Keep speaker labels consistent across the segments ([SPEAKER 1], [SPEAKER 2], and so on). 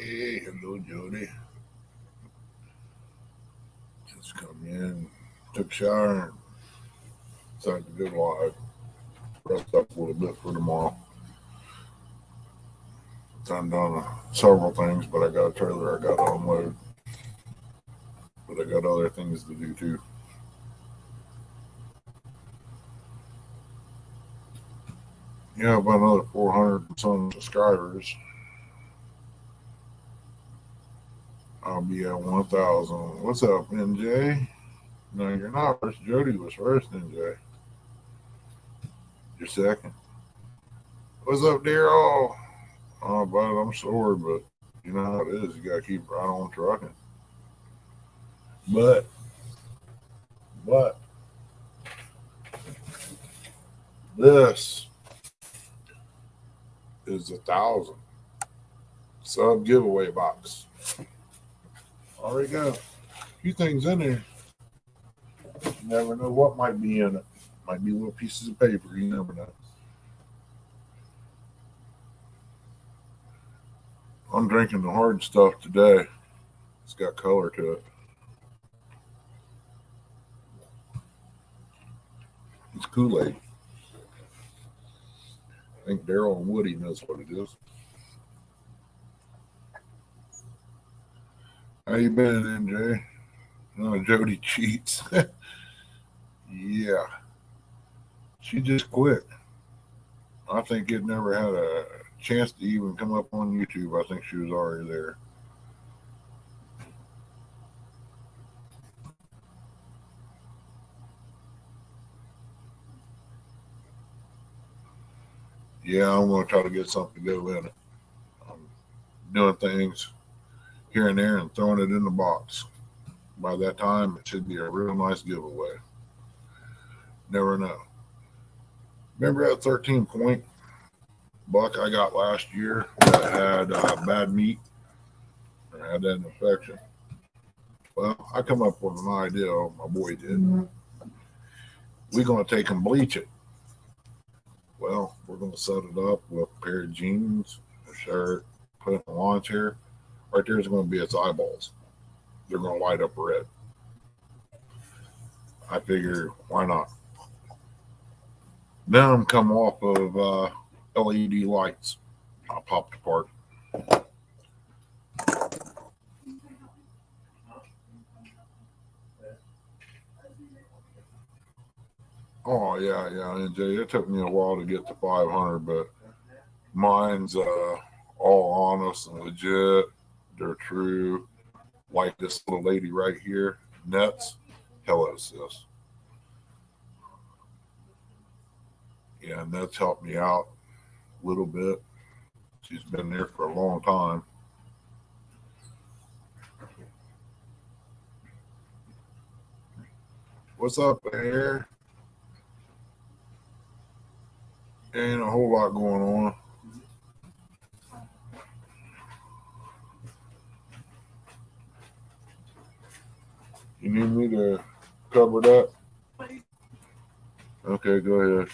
[SPEAKER 1] Hey, hello, Jody. Just come in, took a shower, and decided to go live. Rest up a little bit for tomorrow. I've done several things, but I got a trailer I got to unload. But I got other things to do too. Yeah, about another 400 and some subscribers. I'll be at 1,000. What's up, NJ? No, you're not first. Jody was first, NJ. You're second. What's up, Daryl? Oh, bud, I'm sore, but you know how it is. You gotta keep right on trucking. But, but this is 1,000 sub giveaway box. Already got a few things in there. You never know what might be in it. Might be little pieces of paper. You never know. I'm drinking the hard stuff today. It's got color to it. It's Kool-Aid. I think Daryl and Woody knows what it is. How you been, NJ? No, Jody cheats. Yeah, she just quit. I think it never had a chance to even come up on YouTube. I think she was already there. Yeah, I'm going to try to get something to go in it. I'm doing things here and there and throwing it in the box. By that time, it should be a real nice giveaway. Never know. Remember that 13-point buck I got last year that had bad meat or had that infection? Well, I come up with an idea. My boy did. We're going to take and bleach it. Well, we're going to set it up with a pair of jeans, a shirt, put it in a lawn chair. Right there's going to be its eyeballs. They're going to light up red. I figure, why not? Then I'm come off of LED lights. I popped apart. Oh yeah, NJ. It took me a while to get to 500, but mine's all honest and legit. They're true. Like this little lady right here, Nets. Hello, sis. Yeah, Nets helped me out a little bit. She's been there for a long time. What's up, Air? Ain't a whole lot going on. You need me to cover that? Okay, go ahead.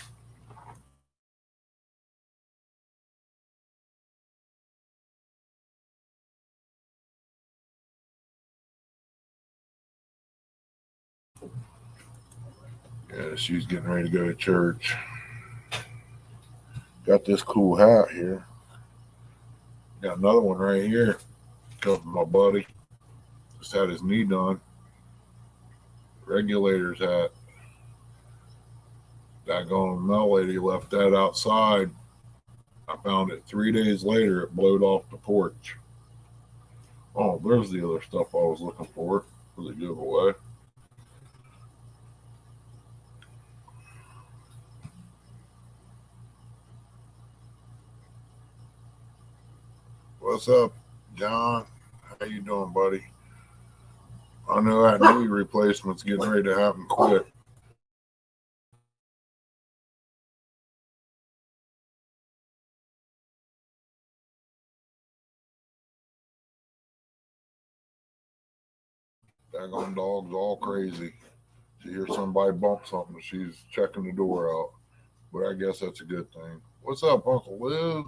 [SPEAKER 1] Yeah, she's getting ready to go to church. Got this cool hat here. Got another one right here. Come from my buddy. Just had his knee done. Regulators hat. That going mail lady left that outside. I found it 3 days later. It blowed off the porch. Oh, there's the other stuff I was looking for the giveaway. What's up, John? How you doing, buddy? I know that knee replacement's getting ready to happen quick. Daggone dog's all crazy. She hears somebody bump something, she's checking the door out. But I guess that's a good thing. What's up, Uncle Liv?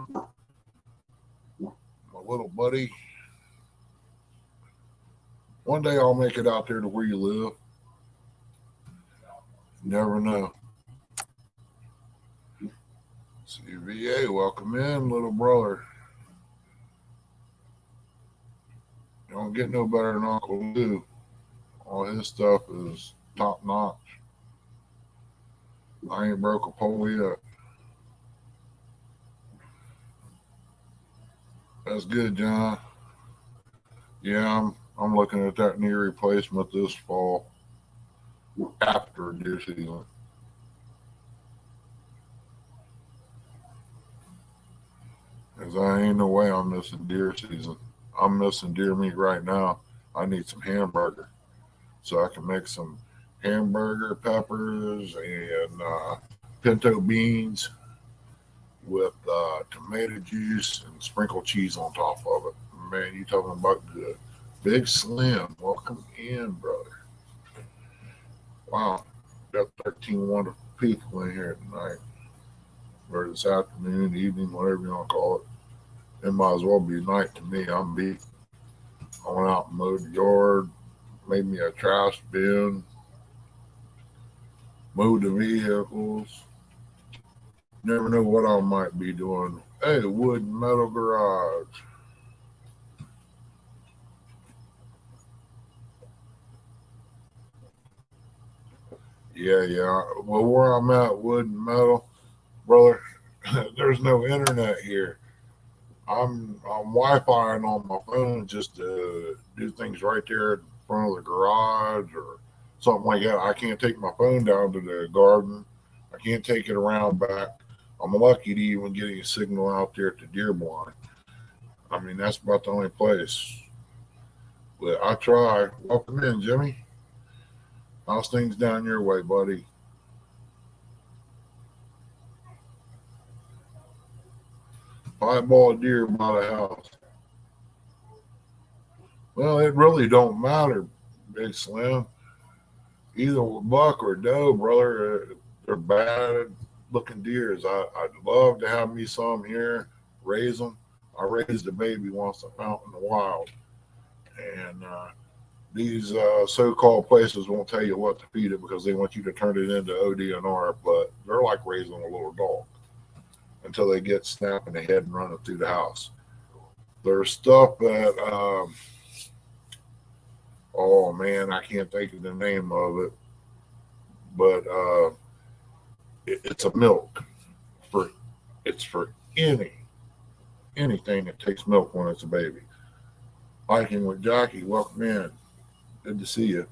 [SPEAKER 1] My little buddy. One day I'll make it out there to where you live. You never know. CVA, welcome in, little brother. You don't get no better than Uncle Lou. All his stuff is top notch. I ain't broke a pole yet. That's good, John. Yeah, I'm looking at that knee replacement this fall after deer season. Cause I ain't no way I'm missing deer season. I'm missing deer meat right now. I need some hamburger so I can make some hamburger peppers and pinto beans with tomato juice and sprinkle cheese on top of it. Man, you talking about good. Big Slim, welcome in, brother. Wow, got 13 wonderful people in here tonight, or this afternoon, evening, whatever you want to call it. It might as well be night to me. I'm beat. I went out and mowed the yard, made me a trash bin, mowed the vehicles. Never know what I might be doing. Hey, wood and metal garage. Yeah. Well, where I'm at, wood and metal, brother, there's no internet here. I'm Wi-Fiing on my phone just to do things right there in front of the garage or something like that. I can't take my phone down to the garden. I can't take it around back. I'm lucky to even get a signal out there to Dearborn. I mean, that's about the only place. But I try. Welcome in, Jimmy. How's things down your way, buddy? Piebald deer by the house. Well, it really don't matter, Big Slim. Either buck or doe, brother, they're bad looking deers. I'd love to have me some here, raise them. I raised a baby once I found in the wild. And these so-called places won't tell you what to feed it because they want you to turn it into ODNR, but they're like raising a little dog until they get snapping the head and running through the house. There's stuff that, oh man, I can't think of the name of it, but it's a milk for it's for anything that takes milk when it's a baby. Hiking with Jackie, welcome in. Good to see you.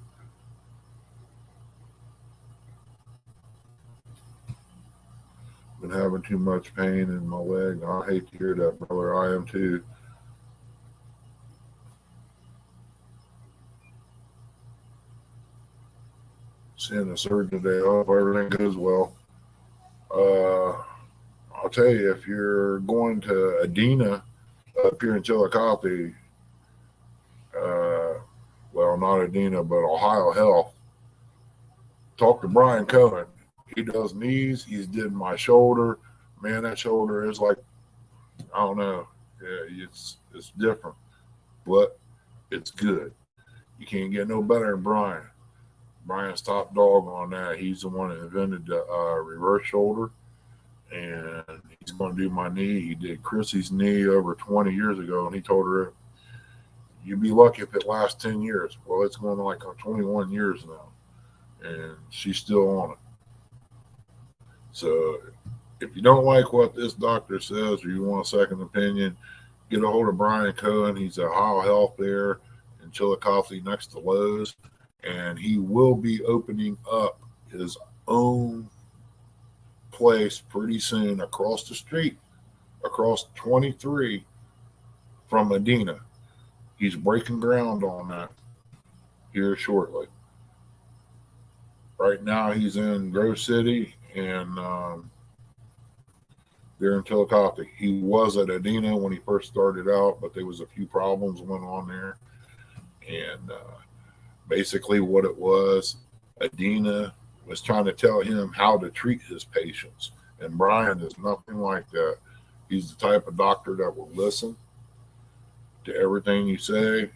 [SPEAKER 1] Been having too much pain in my leg. I hate to hear that, brother. I am too. Seeing the surgeon today. I hope everything goes well. I'll tell you, if you're going to Adina up here in Chillicothe, well, not Adina, but Ohio Health, talk to Brian Cohen. He does knees. He's did my shoulder. Man, that shoulder is like, I don't know. Yeah, it's different, but it's good. You can't get no better than Brian. Brian's top dog on that. He's the one that invented the reverse shoulder, and he's going to do my knee. He did Chrissy's knee over 20 years ago, and he told her, "You'd be lucky if it lasts 10 years." Well, it's going like on 21 years now, and she's still on it. So if you don't like what this doctor says or you want a second opinion, get a hold of Brian Cohen. He's at Ohio Health there in Chillicothe next to Lowe's, and he will be opening up his own place pretty soon across the street, across 23 from Medina. He's breaking ground on that here shortly. Right now he's in Grove City and there in Chillicothe. He was at Adina when he first started out, but there was a few problems went on there. And basically what it was, Adina was trying to tell him how to treat his patients. And Brian is nothing like that. He's the type of doctor that will listen to everything you say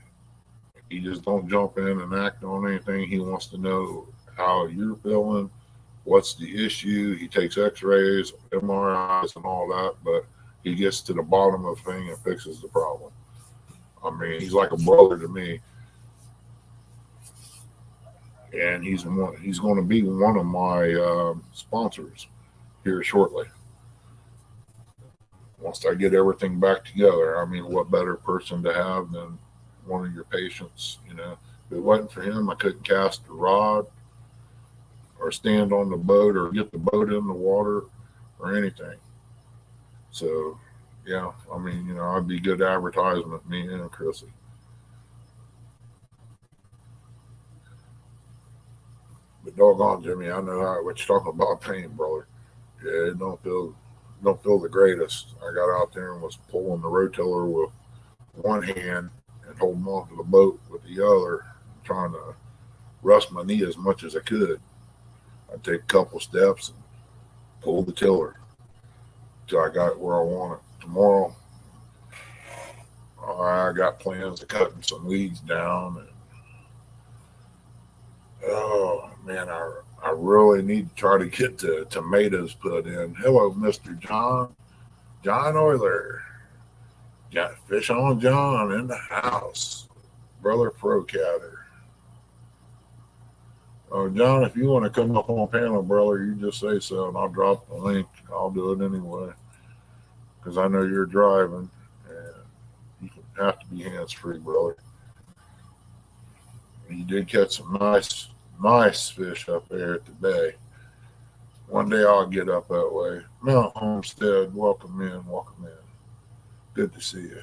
[SPEAKER 1] He just don't jump in and act on anything. He wants to know how you're feeling, what's the issue. He takes X-rays, MRIs, and all that, but he gets to the bottom of the thing and fixes the problem. I mean, he's like a brother to me, and he's going to be one of my sponsors here shortly. Once I get everything back together, I mean, what better person to have than one of your patients? You know, if it wasn't for him, I couldn't cast a rod or stand on the boat or get the boat in the water or anything. So, yeah, I mean, you know, I'd be good advertisement, me and Chrissy. But doggone Jimmy, I know what you're talking about pain, brother. Yeah, it don't feel the greatest. I got out there and was pulling the rotiller with one hand and holding on to the boat with the other, trying to rest my knee as much as I could. I'd take a couple steps and pull the tiller till I got where I want it. Tomorrow, I got plans of cutting some weeds down, and oh man, I really need to try to get the tomatoes put in. Hello, Mr. John Euler. Got Fish on John in the house. Brother Procatter. Oh, John, if you want to come up on panel, brother, you just say so, and I'll drop the link. I'll do it anyway, because I know you're driving, and you have to be hands-free, brother. You did catch some nice fish up there at the bay. One day I'll get up that way. Mount Homestead, welcome in. Good to see you.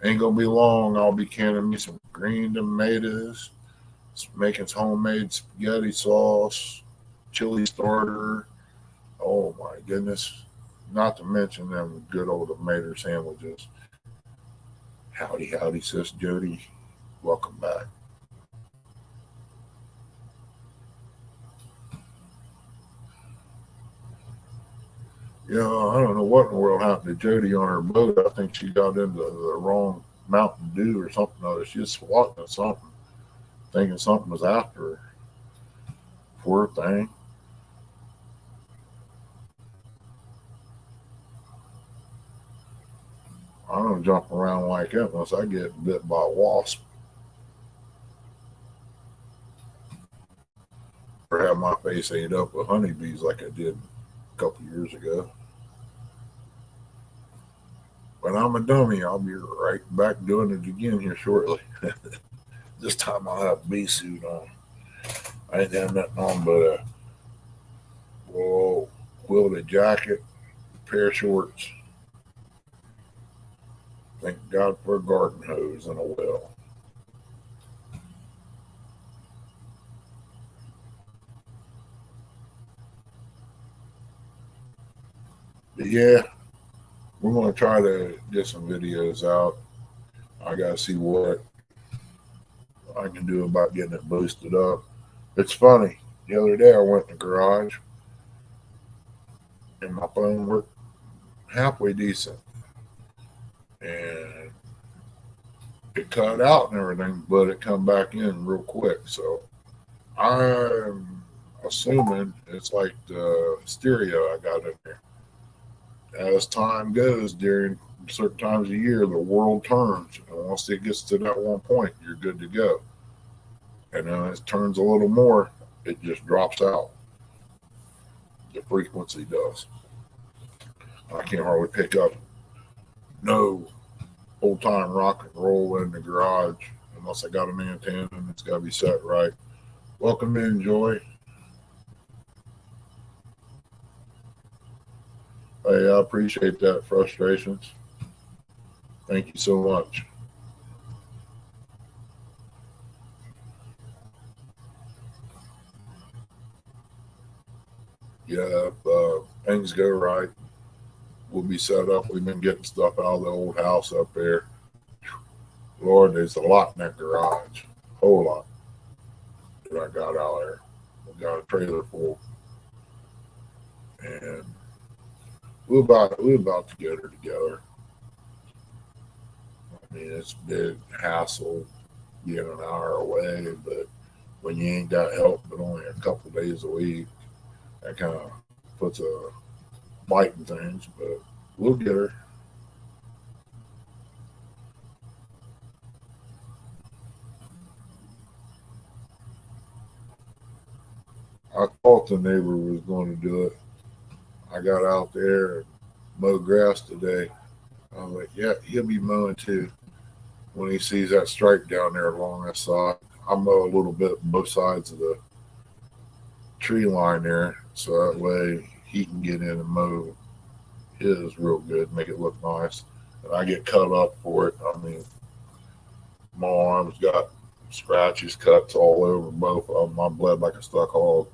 [SPEAKER 1] Ain't gonna be long. I'll be canning me some green tomatoes, making some homemade spaghetti sauce, chili starter. Oh my goodness. Not to mention them good old tomato sandwiches. Howdy, sis Jody. Welcome back. You know, I don't know what in the world happened to Jody on her boat. I think she got into the wrong Mountain Dew or something other. She was swatting at something, thinking something was after her. Poor thing. I don't jump around like that unless I get bit by a wasp or have my face ate up with honeybees like I did a couple years ago. But I'm a dummy. I'll be right back doing it again here shortly. This time I'll have a bee suit on. I ain't have nothing on but a quilted jacket, a pair of shorts. Thank God for a garden hose and a well. But yeah, we're going to try to get some videos out. I got to see what I can do about getting it boosted up. It's funny. The other day I went in the garage and my phone worked halfway decent. And it cut out and everything, but it come back in real quick. So I'm assuming it's like the stereo I got in there. As time goes, during certain times of year, the world turns. And once it gets to that one point, you're good to go. And then it turns a little more, it just drops out. The frequency does. I can't hardly pick up no old time rock and roll in the garage unless I got an antenna and it's got to be set right. Welcome in, Joy. Hey, I appreciate that frustrations. Thank you so much. Yeah, if things go right, we'll be set up. We've been getting stuff out of the old house up there. Lord, there's a lot in that garage. A whole lot that I got out there. We got a trailer full. And we're about to get her together. I mean, it's big hassle get an hour away. But when you ain't got help but only a couple days a week, that kind of puts a bite in things. But we'll get her. I thought the neighbor was going to do it. I got out there and mowed grass today. I was like, yeah, he'll be mowing too. When he sees that stripe down there along that side, I mow a little bit both sides of the tree line there, so that way he can get in and mow his real good, make it look nice. And I get cut up for it. I mean, my arms got scratches, cuts all over both of them. I bled like a stuck hog.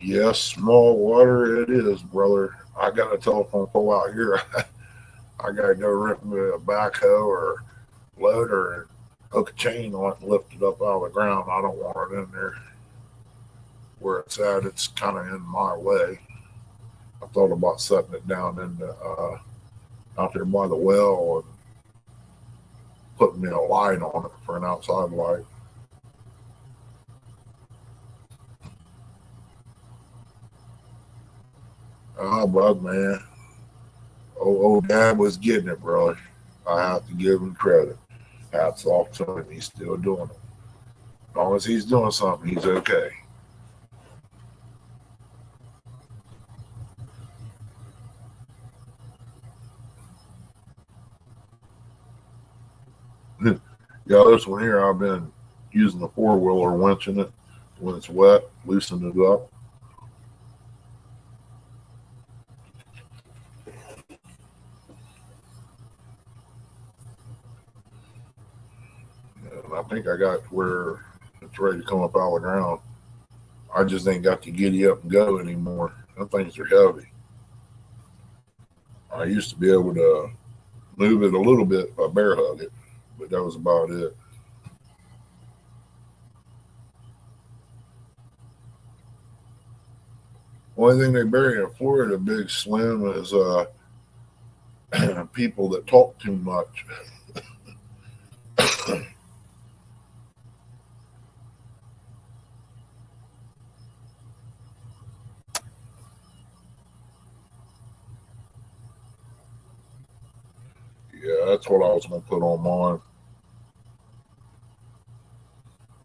[SPEAKER 1] Yes, small water it is, brother. I got a telephone pole out here. I gotta go rip me a backhoe or loader and hook a chain on it and lift it up out of the ground. I don't want it in there where it's at. It's kind of in my way. I thought about setting it down in the out there by the well and putting me a light on it for an outside light. Oh, bud, man. Old dad was getting it, brother. I have to give him credit. Hats off to him. He's still doing it. As long as he's doing something, he's okay. Yeah, this one here, I've been using the four wheeler, winching it when it's wet, loosening it up. And I think I got where it's ready to come up out of the ground. I just ain't got to giddy up and go anymore. Them things are heavy. I used to be able to move it a little bit if I bear hug it, but that was about it. Only thing they bury in Florida, big slim, is people that talk too much. Yeah, that's what I was gonna put on mine.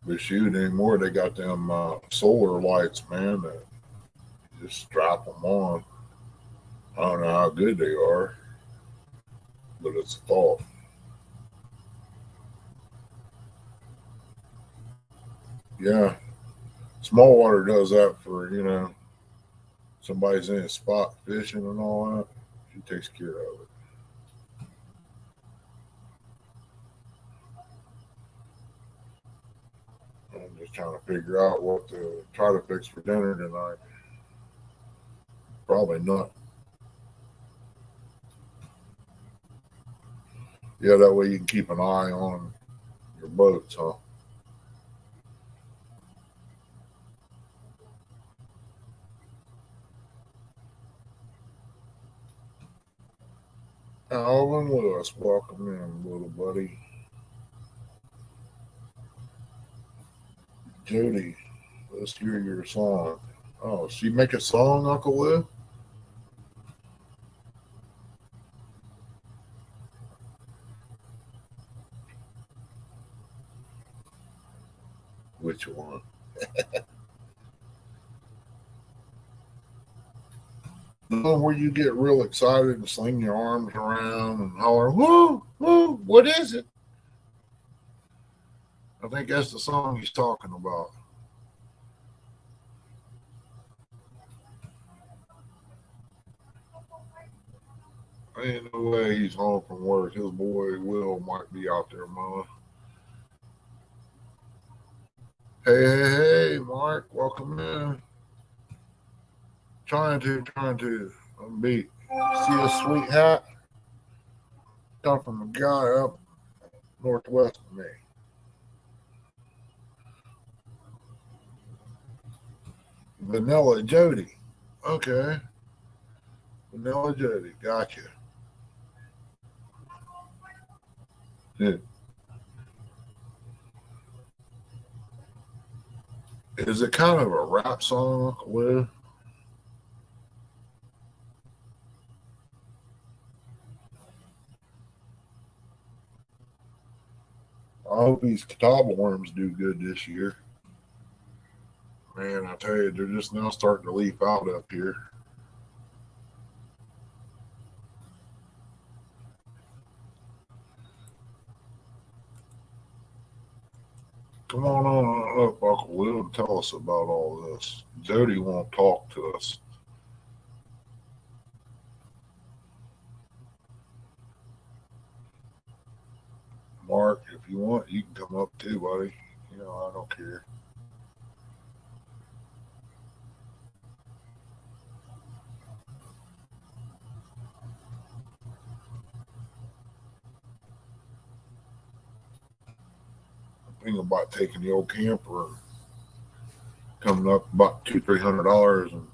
[SPEAKER 1] But shoot, anymore they got them solar lights, man. That just strap them on. I don't know how good they are, but it's a thought. Yeah, small water does that for somebody's in a spot fishing and all that. She takes care of it. I'm just trying to figure out what to try to fix for dinner tonight. Probably not. Yeah, that way you can keep an eye on your boats, huh? Alvin Lewis, welcome in, little buddy. Jody, let's hear your song. Oh, she make a song, Uncle Lou? Which one? The one where you get real excited and sling your arms around and holler, woo, woo, what is it? I think that's the song he's talking about. Ain't no way he's home from work. His boy Will might be out there mowing. Hey, hey, hey, Mark, welcome in. Trying to. I'm beat. See a sweet hat? Come from a guy up northwest of me. Vanilla Jody. Okay. Vanilla Jody. Gotcha. Yeah. Is it kind of a rap song, Uncle Lou? I hope these catawba worms do good this year. Man, I tell you, they're just now starting to leaf out up here. Come on up, Uncle Will, and tell us about all this. Jody won't talk to us. Mark, if you want, you can come up too, buddy. You know, I don't care. I'm thinking about taking the old camper and coming up about $200-300 and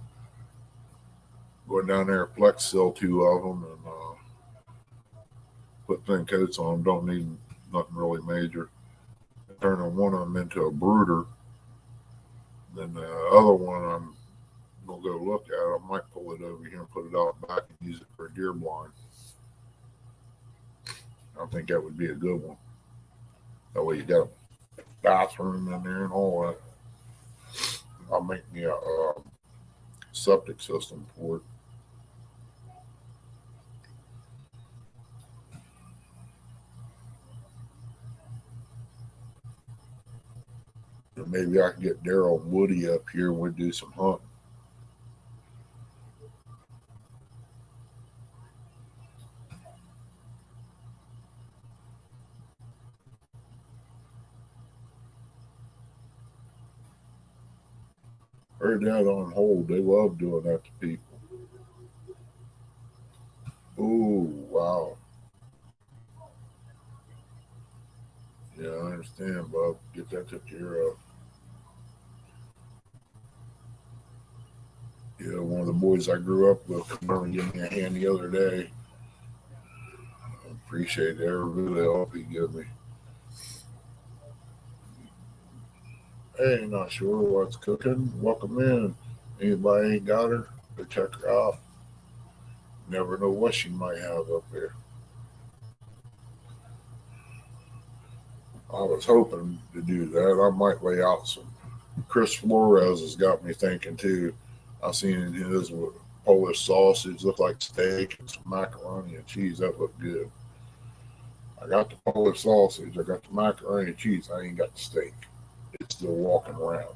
[SPEAKER 1] going down there, flex seal two of them, and put thin coats on them. Don't need nothing really major. Turning one of them into a brooder. Then the other one, I'm gonna go look at it. I might pull it over here and put it out back and use it for a deer blind. I think that would be a good one. That way you got a bathroom in there and all that. I'll make me a septic system for it. And maybe I can get Daryl and Woody up here and we do some hunting. Heard that on hold. They love doing that to people. Oh, wow. Yeah, I understand, Bob. Get that took care of. Yeah, one of the boys I grew up with come over and gave me a hand the other day. I appreciate every bit of help he gave me. Hey, not sure what's cooking. Welcome in. Anybody ain't got her, go check her out. Never know what she might have up there. I was hoping to do that. I might lay out some. Chris Flores has got me thinking too. I seen his with Polish sausage, look like steak, and some macaroni and cheese. That looked good. I got the Polish sausage. I got the macaroni and cheese. I ain't got the steak. It's still walking around.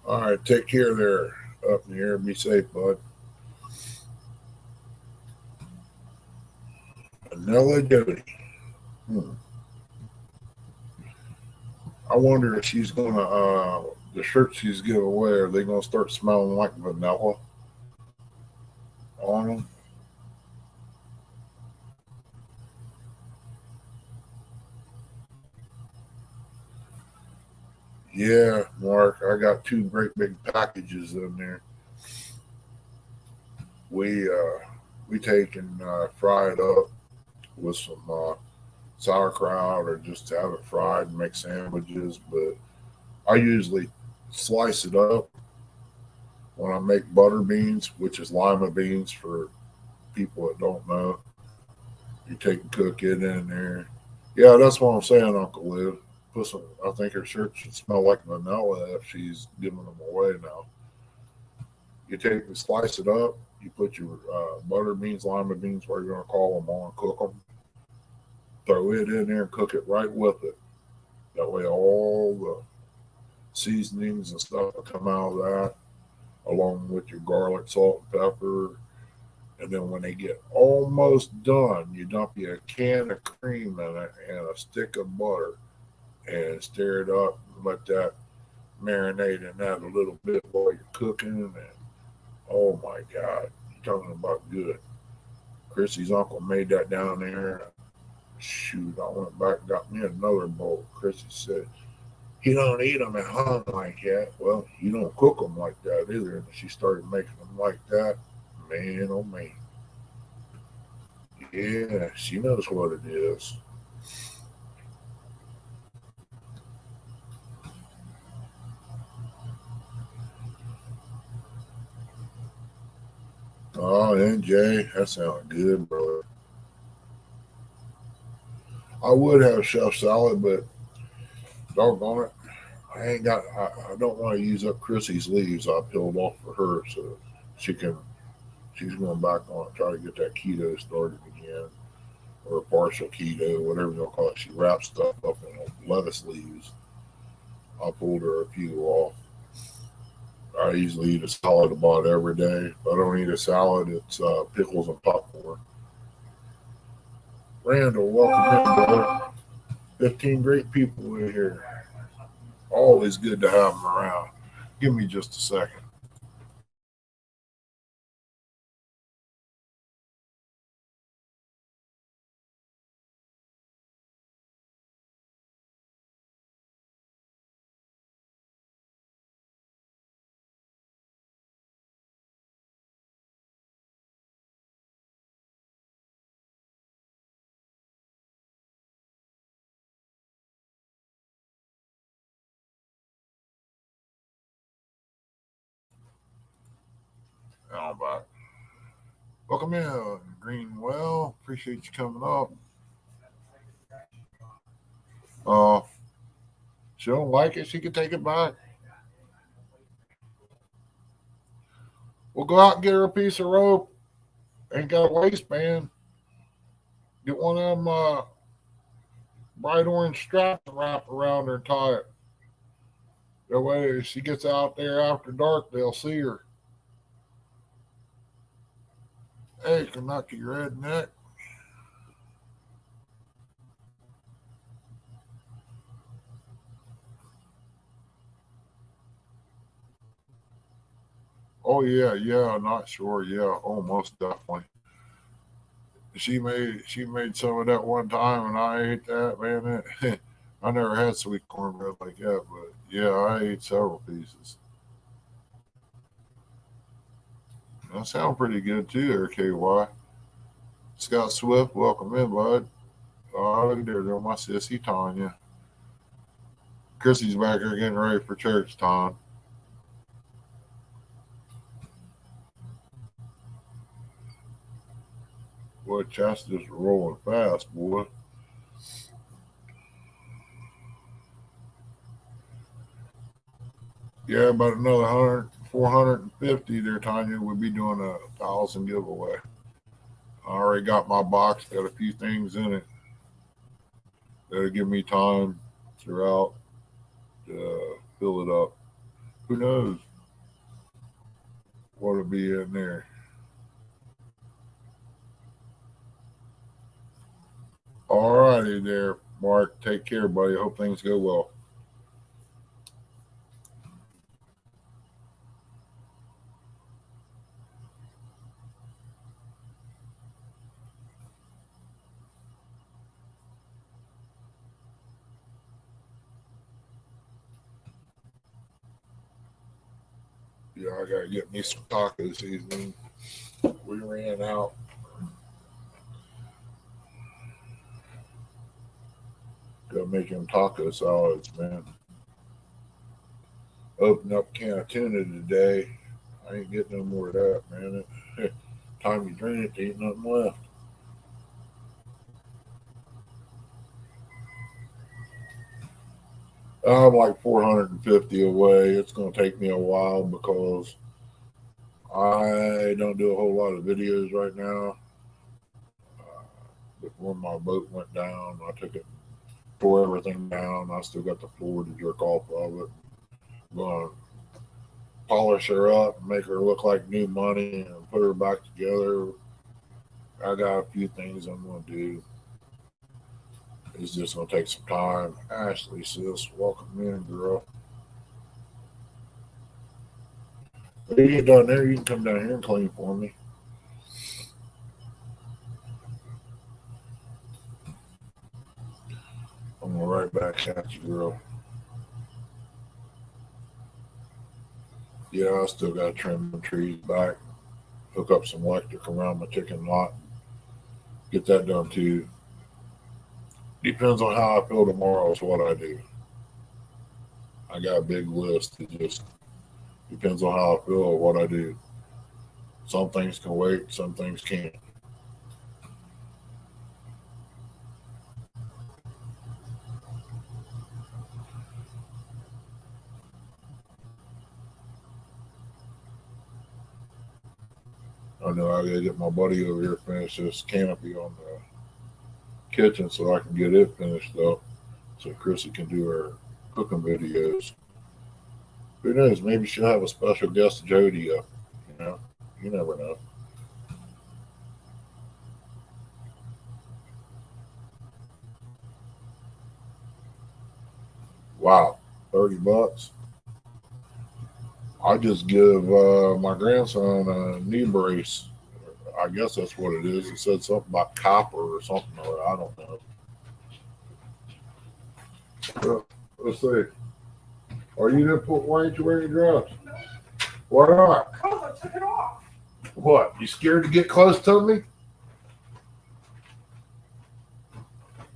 [SPEAKER 1] All right, take care there up in the air. Be safe, bud. Vanilla Jody. Hmm. I wonder if she's gonna the shirts she's giving away, are they gonna start smelling like vanilla on them? Yeah, Mark, I got two great big packages in there. We uh we take and fry it up with some sauerkraut or just have it fried and make sandwiches. But I usually slice it up when I make butter beans, which is lima beans for people that don't know. You take and cook it in there. Yeah, that's what I'm saying, Uncle Liv. Put some. I think her shirt should smell like vanilla if she's giving them away now. You take and slice it up. You put your butter beans, lima beans, whatever you're gonna call them, on, cook them. Throw it in there and cook it right with it. That way, all the seasonings and stuff will come out of that, along with your garlic, salt, and pepper. And then when they get almost done, you dump you a can of cream in it and a stick of butter and stir it up and let that marinate in that a little bit while you're cooking. And oh my God, you're talking about good. Chrissy's uncle made that down there. Shoot, I went back and got me another bowl. Chrissy said, he don't eat them at home like that. Well, you don't cook them like that either. And she started making them like that. Man, oh man. Yeah, she knows what it is. Oh, NJ, that sounds good, brother. I would have chef salad, but doggone it, I don't want to use up Chrissy's leaves I peeled off for her, so she can. She's going back on it, try to get that keto started again, or partial keto, whatever you'll call it. She wraps stuff up in lettuce leaves. I pulled her a few off. I usually eat a salad about every day. If I don't eat a salad, it's pickles and popcorn. Randall, welcome in, brother. 15 great people in here. Always good to have them around. Give me just a second. I'm back. Welcome in, Greenwell. Appreciate you coming up. Uh, she don't like it, she can take it back. We'll go out and get her a piece of rope. Ain't got a waistband. Get one of them bright orange straps and wrap around her and tie it. That way, if she gets out there after dark, they'll see her. Hey, can knock your redneck. Oh yeah, yeah, not sure. Yeah, almost definitely. She made some of that one time, and I ate that. Man, I never had sweet cornbread like that, but yeah, I ate several pieces. That sounds pretty good too, there, KY. Scott Swift, welcome in, bud. Oh, look there, my sissy Tanya. Chrissy's back here getting ready for church time. Boy, Chas just rolling fast, boy. Yeah, about another 100, 450 there, Tanya. We'll be doing a 1,000 giveaway. I already got my box, got a few things in it. That'll give me time throughout to fill it up. Who knows what'll be in there? All righty there, Mark. Take care, buddy. Hope things go well. Yeah, I gotta get me some taco seasoning. We ran out. Gotta make them taco salads, man. Open up a can of tuna today. I ain't getting no more of that, man. Time you drain it, there ain't nothing left. I'm like 450 away. It's going to take me a while because I don't do a whole lot of videos right now. Uh, Before my boat went down, I took it, tore everything down. I still got the floor to jerk off of it. I'm going to polish her up and make her look like new money and put her back together. I got a few things I'm going to do. It's just going to take some time. Ashley, sis, welcome in, girl. If you get down there, you can come down here and clean for me. right back at you, girl. Yeah, I still got to trim the trees back, hook up some electric around my chicken lot, get that done too. Depends on how I feel tomorrow is what I do. I got a big list. It just depends on how I feel or what I do. Some things can wait, some things can't. I know I gotta get my buddy over here finish this canopy on the kitchen so I can get it finished up so Chrissy can do her cooking videos. Who knows? Maybe she'll have a special guest Jody up. You know, you never know. Wow, $30. I just give my grandson a knee brace. I guess that's what it is. It said something about copper or something. Or I don't know. Let's see. Are you gonna put? Why ain't you wearing your dress? Why not? Because I took it off. What? You scared to get close to me?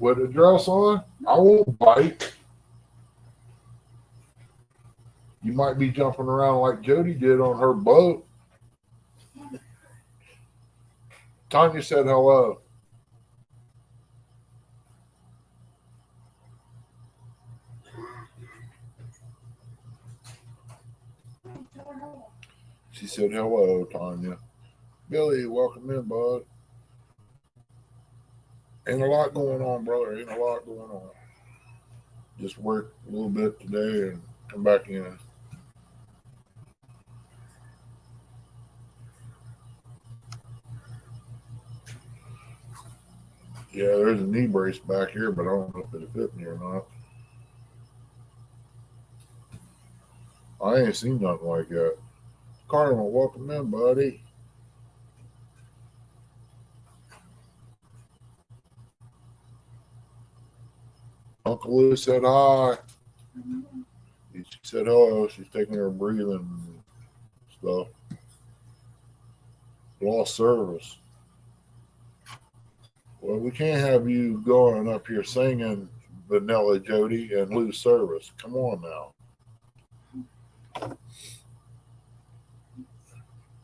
[SPEAKER 1] With the dress on? I won't bite. You might be jumping around like Jody did on her boat. Tanya said hello. She said hello, Tanya. Billy, welcome in, bud. Ain't a lot going on, brother. Ain't a lot going on. Just work a little bit today and come back in. Yeah, there's a knee brace back here, but I don't know if it'll fit me or not. I ain't seen nothing like that. Cardinal, welcome in, buddy. Uncle Lou said hi. She said hello. She's taking her breathing stuff. Lost service. Well, we can't have you going up here singing Vanilla Jody and lose service. Come on now.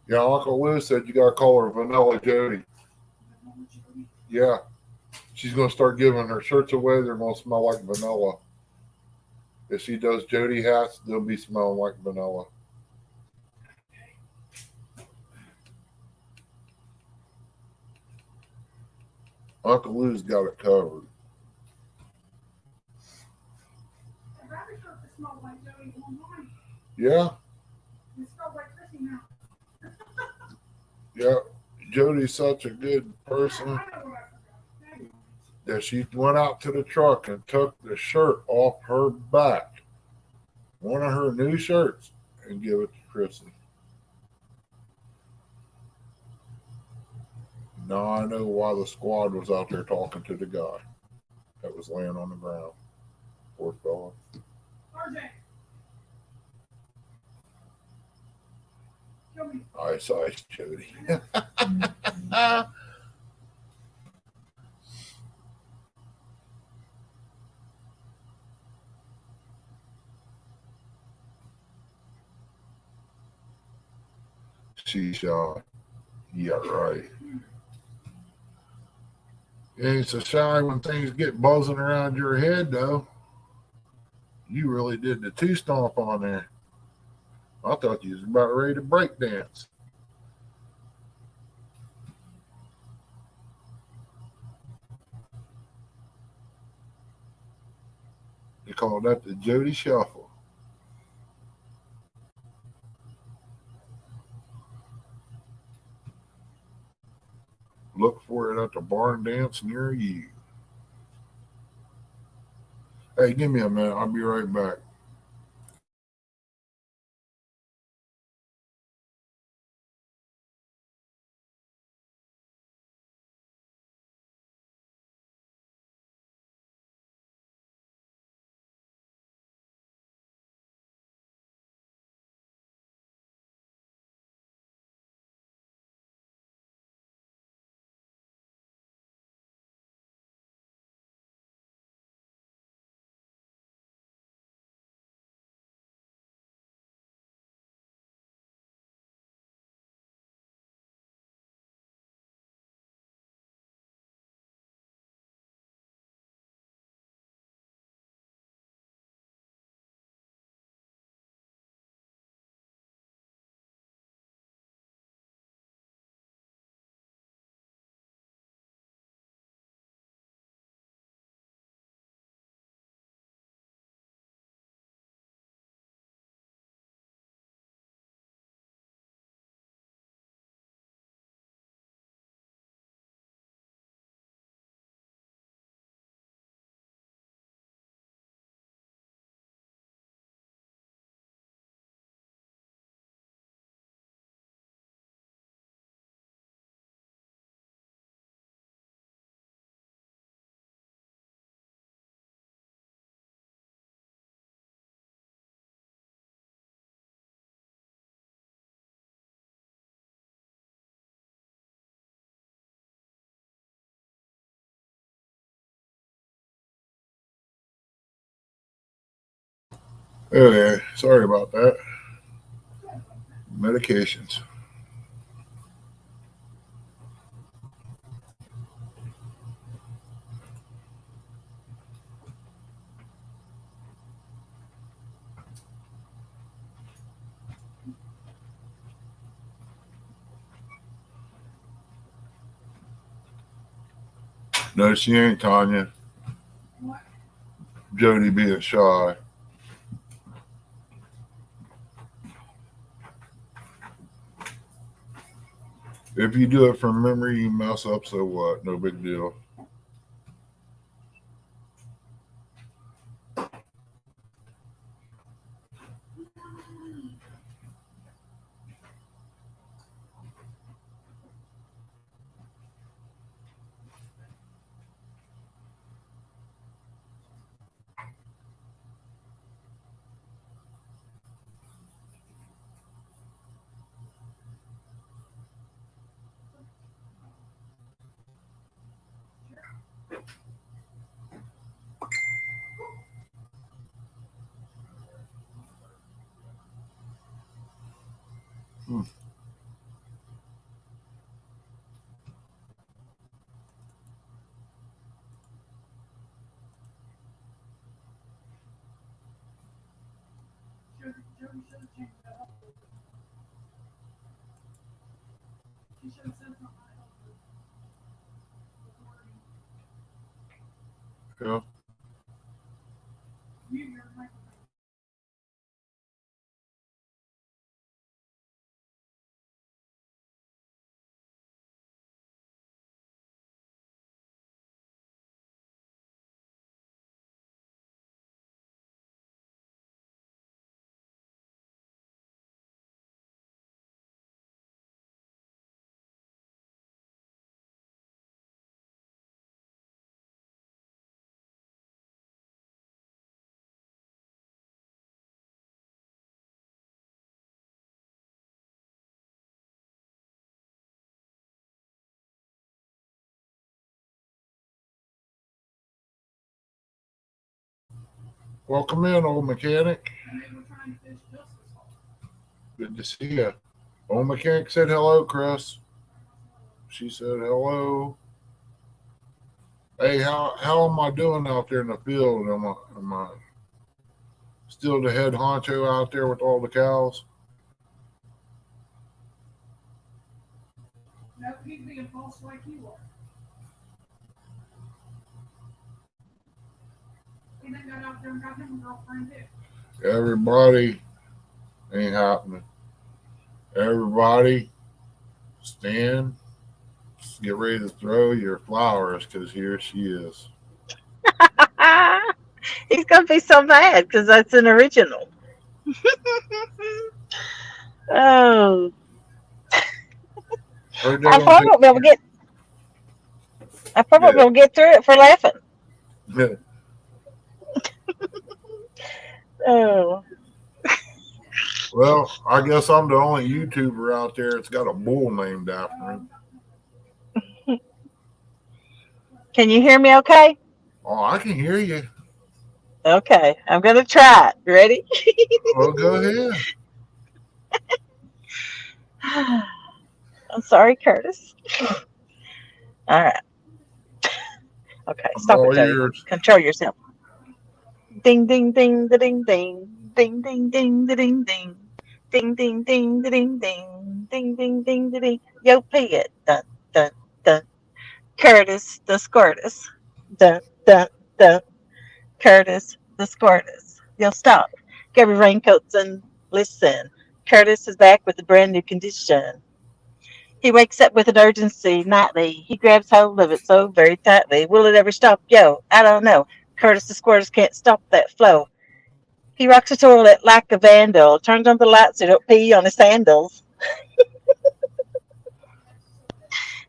[SPEAKER 1] Yeah, Uncle Lou said you got to call her Vanilla Jody. Yeah. She's going to start giving her shirts away. They're going to smell like vanilla. If she does Jody hats, they'll be smelling like vanilla. Uncle Lou's got it covered. Yeah. Yeah. Jody's such a good person that she went out to the truck and took the shirt off her back, one of her new shirts, and give it to Chrissy. Now I know why the squad was out there talking to the guy that was laying on the ground. Poor fella. Ice, Jody. She's shy. Yeah, right. It ain't so shy when things get buzzing around your head, though. You really did the two stomp on there. I thought you was about ready to break dance. They call that the Jody Shuffle. Look for it at the barn dance near you. Hey, give me a minute. I'll be right back. Okay, sorry about that. Medications. No, she ain't Tanya. Jody being shy. If you do it from memory, you mess up. So what? No big deal. Hmm. Yeah. Welcome in, old mechanic. Good to see you. Old mechanic said hello, Chris. She said hello. Hey, how am I doing out there in the field? Am I still the head honcho out there with all the cows? Everybody ain't happening. Everybody stand. Get ready to throw your flowers because here she is.
[SPEAKER 2] He's gonna be so mad because that's an original. Oh,
[SPEAKER 1] Or they're
[SPEAKER 2] I
[SPEAKER 1] gonna
[SPEAKER 2] probably
[SPEAKER 1] take
[SPEAKER 2] won't be able to get. I probably won't be
[SPEAKER 1] yeah.
[SPEAKER 2] able to get through it for laughing. Oh,
[SPEAKER 1] Well, I guess I'm the only YouTuber out there that's got a bull named after him.
[SPEAKER 2] can you hear me? Okay.
[SPEAKER 1] Oh, I can hear you.
[SPEAKER 2] Okay, I'm gonna try it. Ready?
[SPEAKER 1] Well, go ahead.
[SPEAKER 2] I'm sorry, Curtis. All right. Okay,
[SPEAKER 1] I'm
[SPEAKER 2] stop it,
[SPEAKER 1] all
[SPEAKER 2] Jody.
[SPEAKER 1] ears.
[SPEAKER 2] Control yourself. Ding, ding, ding, da, ding, ding, ding, ding, ding, da, ding, ding, ding, ding, ding, da, ding, ding, ding, ding, ding, da, ding. Yo, pay it. Dun, dun, dun. Curtis the Squirtus. Dun, dun, dun. Curtis the Squirtus. Yo, stop. Grab your raincoats and listen. Curtis is back with a brand new condition. He wakes up with an urgency nightly. He grabs hold of it so very tightly. Will it ever stop? Yo, I don't know. Curtis the Squirtus can't stop that flow. He rocks the toilet like a vandal. Turns on the lights so he don't pee on his sandals.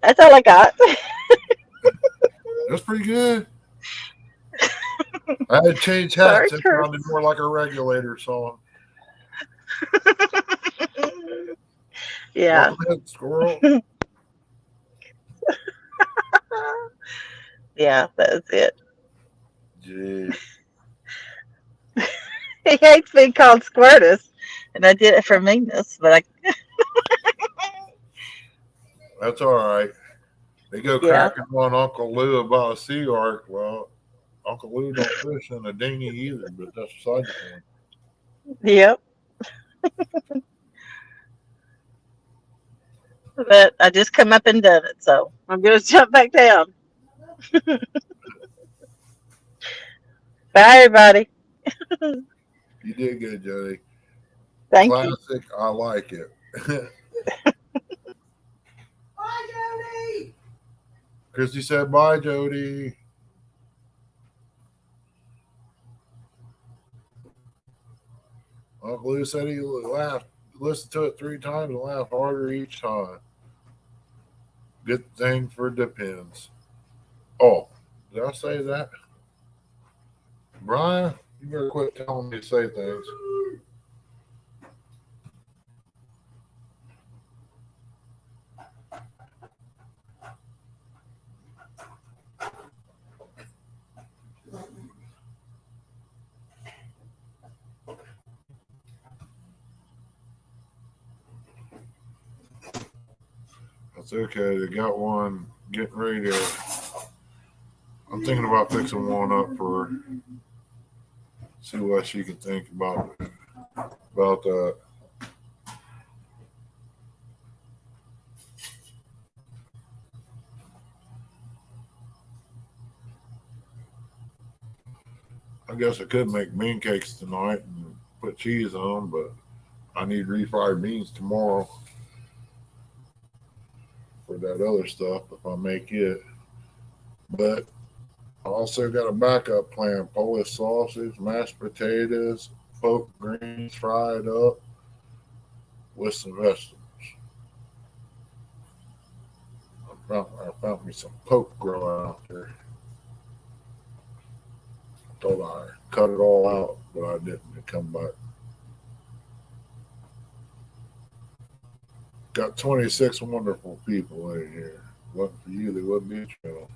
[SPEAKER 2] That's all I got.
[SPEAKER 1] That's pretty good. I had changed
[SPEAKER 2] Sorry,
[SPEAKER 1] hats. It sounded
[SPEAKER 2] Curtis.
[SPEAKER 1] more like a regulator song.
[SPEAKER 2] Yeah.
[SPEAKER 1] Welcome in, squirrel.
[SPEAKER 2] Yeah, that's it.
[SPEAKER 1] Gee.
[SPEAKER 2] He hates being called Squirtus, and I did it for meanness, but I,
[SPEAKER 1] That's all right. They go
[SPEAKER 2] yeah,
[SPEAKER 1] cracking on Uncle Lou about a sea ark. Well, Uncle Lou don't fish in a dinghy either, but that's beside the point.
[SPEAKER 2] yep. But I just come up and done it, so I'm gonna jump back down. Bye, everybody.
[SPEAKER 1] You did good, Jody.
[SPEAKER 2] Thank you.
[SPEAKER 1] Classic. I like it. Christy said, "Bye, Jody." Uncle Lou said he laughed, listened to it 3 times and laughed harder each time. Good thing for depends. Oh, did I say that? Brian, you better quit telling me to say things. That's okay. They got one getting ready to. I'm thinking about fixing one up for her. See what she can think about that. I guess I could make bean cakes tonight and put cheese on them, but I need refried beans tomorrow for that other stuff if I make it. But I also got a backup plan: Polish sausage, mashed potatoes, poke greens fried up with some vegetables. I found me some poke growing out there. Thought I cut it all out, but I didn't. It come back. Got 26 wonderful people in here. Wasn't for you, they wouldn't be a channel.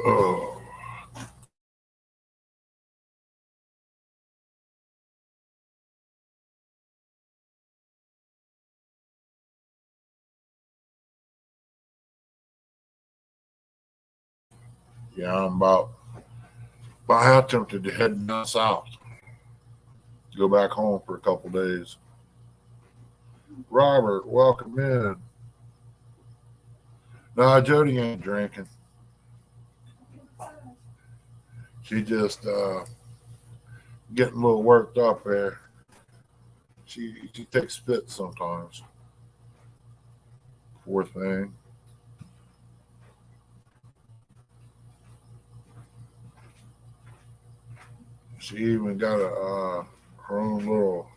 [SPEAKER 1] Oh, yeah, I'm about half tempted to head down south, go back home for a couple days. Robert, welcome in. Nah, Jody ain't drinking. She just getting a little worked up there. She takes fits sometimes. Poor thing. She even got a her own little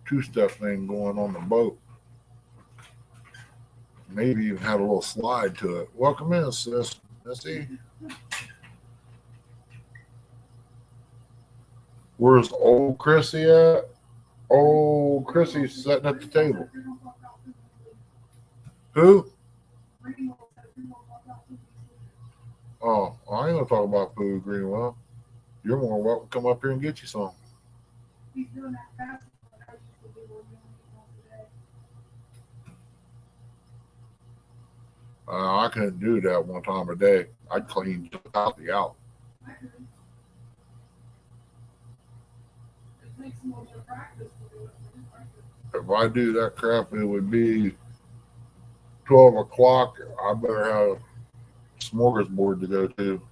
[SPEAKER 1] 2-step thing going on the boat. Maybe even had a little slide to it. Welcome in, sis. Missy. Where's old Chrissy at? Old Chrissy's sitting at the table. Who? Oh, I ain't gonna talk about food, Greenwell. You're more welcome to come up here and get you some. I couldn't do that one time a day. I'd clean totally out. If I do that crap, it would be 12 o'clock. I better have a smorgasbord to go to.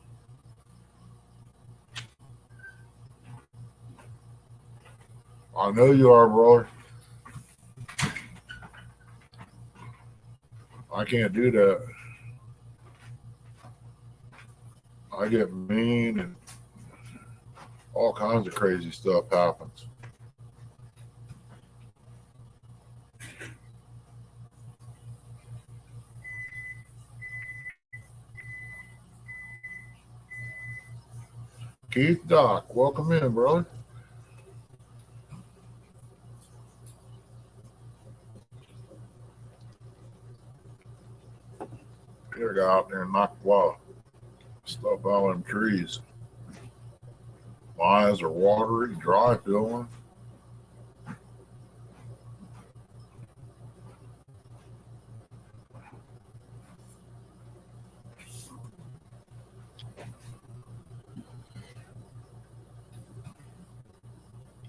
[SPEAKER 1] I know you are, brother. I can't do that. I get mean and all kinds of crazy stuff happens. Keith Doc, welcome in, brother. Peter got out there and knocked a lot of stuff out of them trees. My eyes are watery, dry feeling.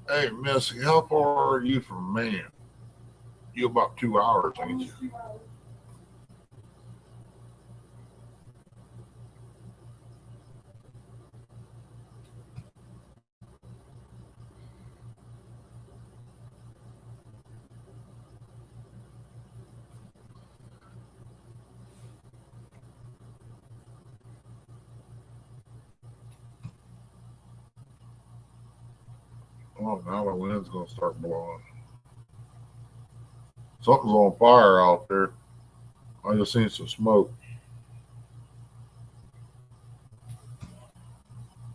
[SPEAKER 1] Hey, Missy, how far are you from man? You about 2 hours, ain't you? Oh, now the wind's gonna start blowing. Something's on fire out there. I just seen some smoke.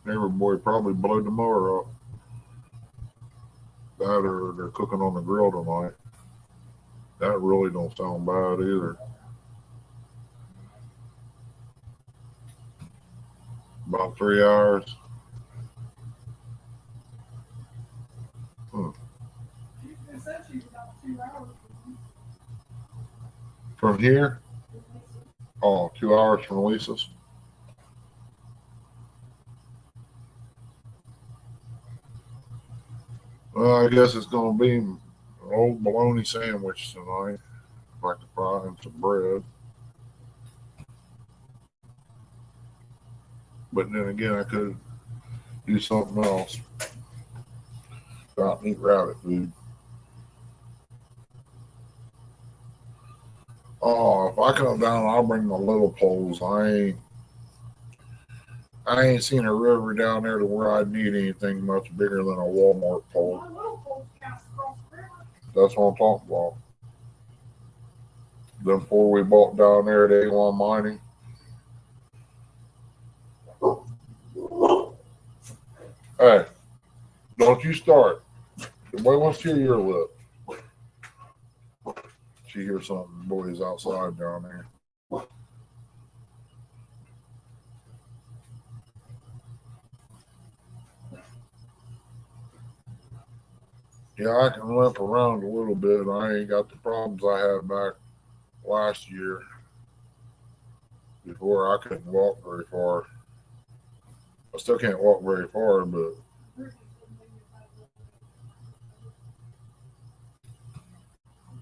[SPEAKER 1] Neighbor boy probably blew the mower up. That or they're cooking on the grill tonight. That really don't sound bad either. About 3 hours. Hmm. From here? Oh, 2 hours from Lisa's. Well, I guess it's gonna be an old bologna sandwich tonight. Like to fry and some bread. But then again, I could do something else. Not eat rabbit food. Oh, if I come down, I'll bring my little poles. I ain't seen a river down there to where I'd need anything much bigger than a Walmart pole. That's what I'm talking about. Them four we bought down there at A1 Mining. Hey, don't you start. The boy wants to hear your lip. She hears something. Boys outside down there. Yeah, I can limp around a little bit. I ain't got the problems I had back last year. Before I couldn't walk very far. I still can't walk very far, but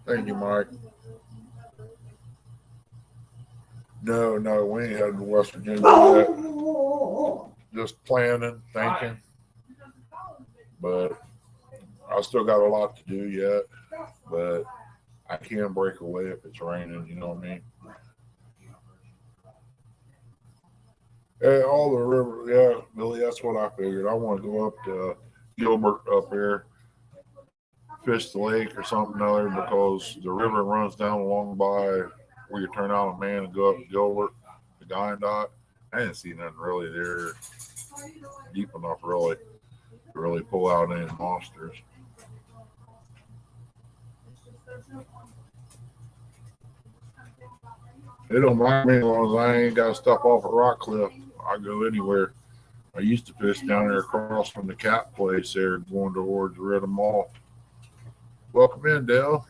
[SPEAKER 1] thank you, Mike. No, we ain't headed to West Virginia yet. Just planning, thinking, but I still got a lot to do yet. But I can break away if it's raining. You know what I mean? Yeah, all the river. Yeah, Billy. That's what I figured. I want to go up to Gilbert up here, fish the lake or something other because the river runs down along by where you turn out a man and go up to Gilbert, the Dot. I didn't see nothing really there deep enough really to really pull out any monsters. It don't mind me as long as I ain't got stuff off a rock cliff. I go anywhere. I used to fish down there across from the cat place there, going towards Red Mall. Welcome in, Dale.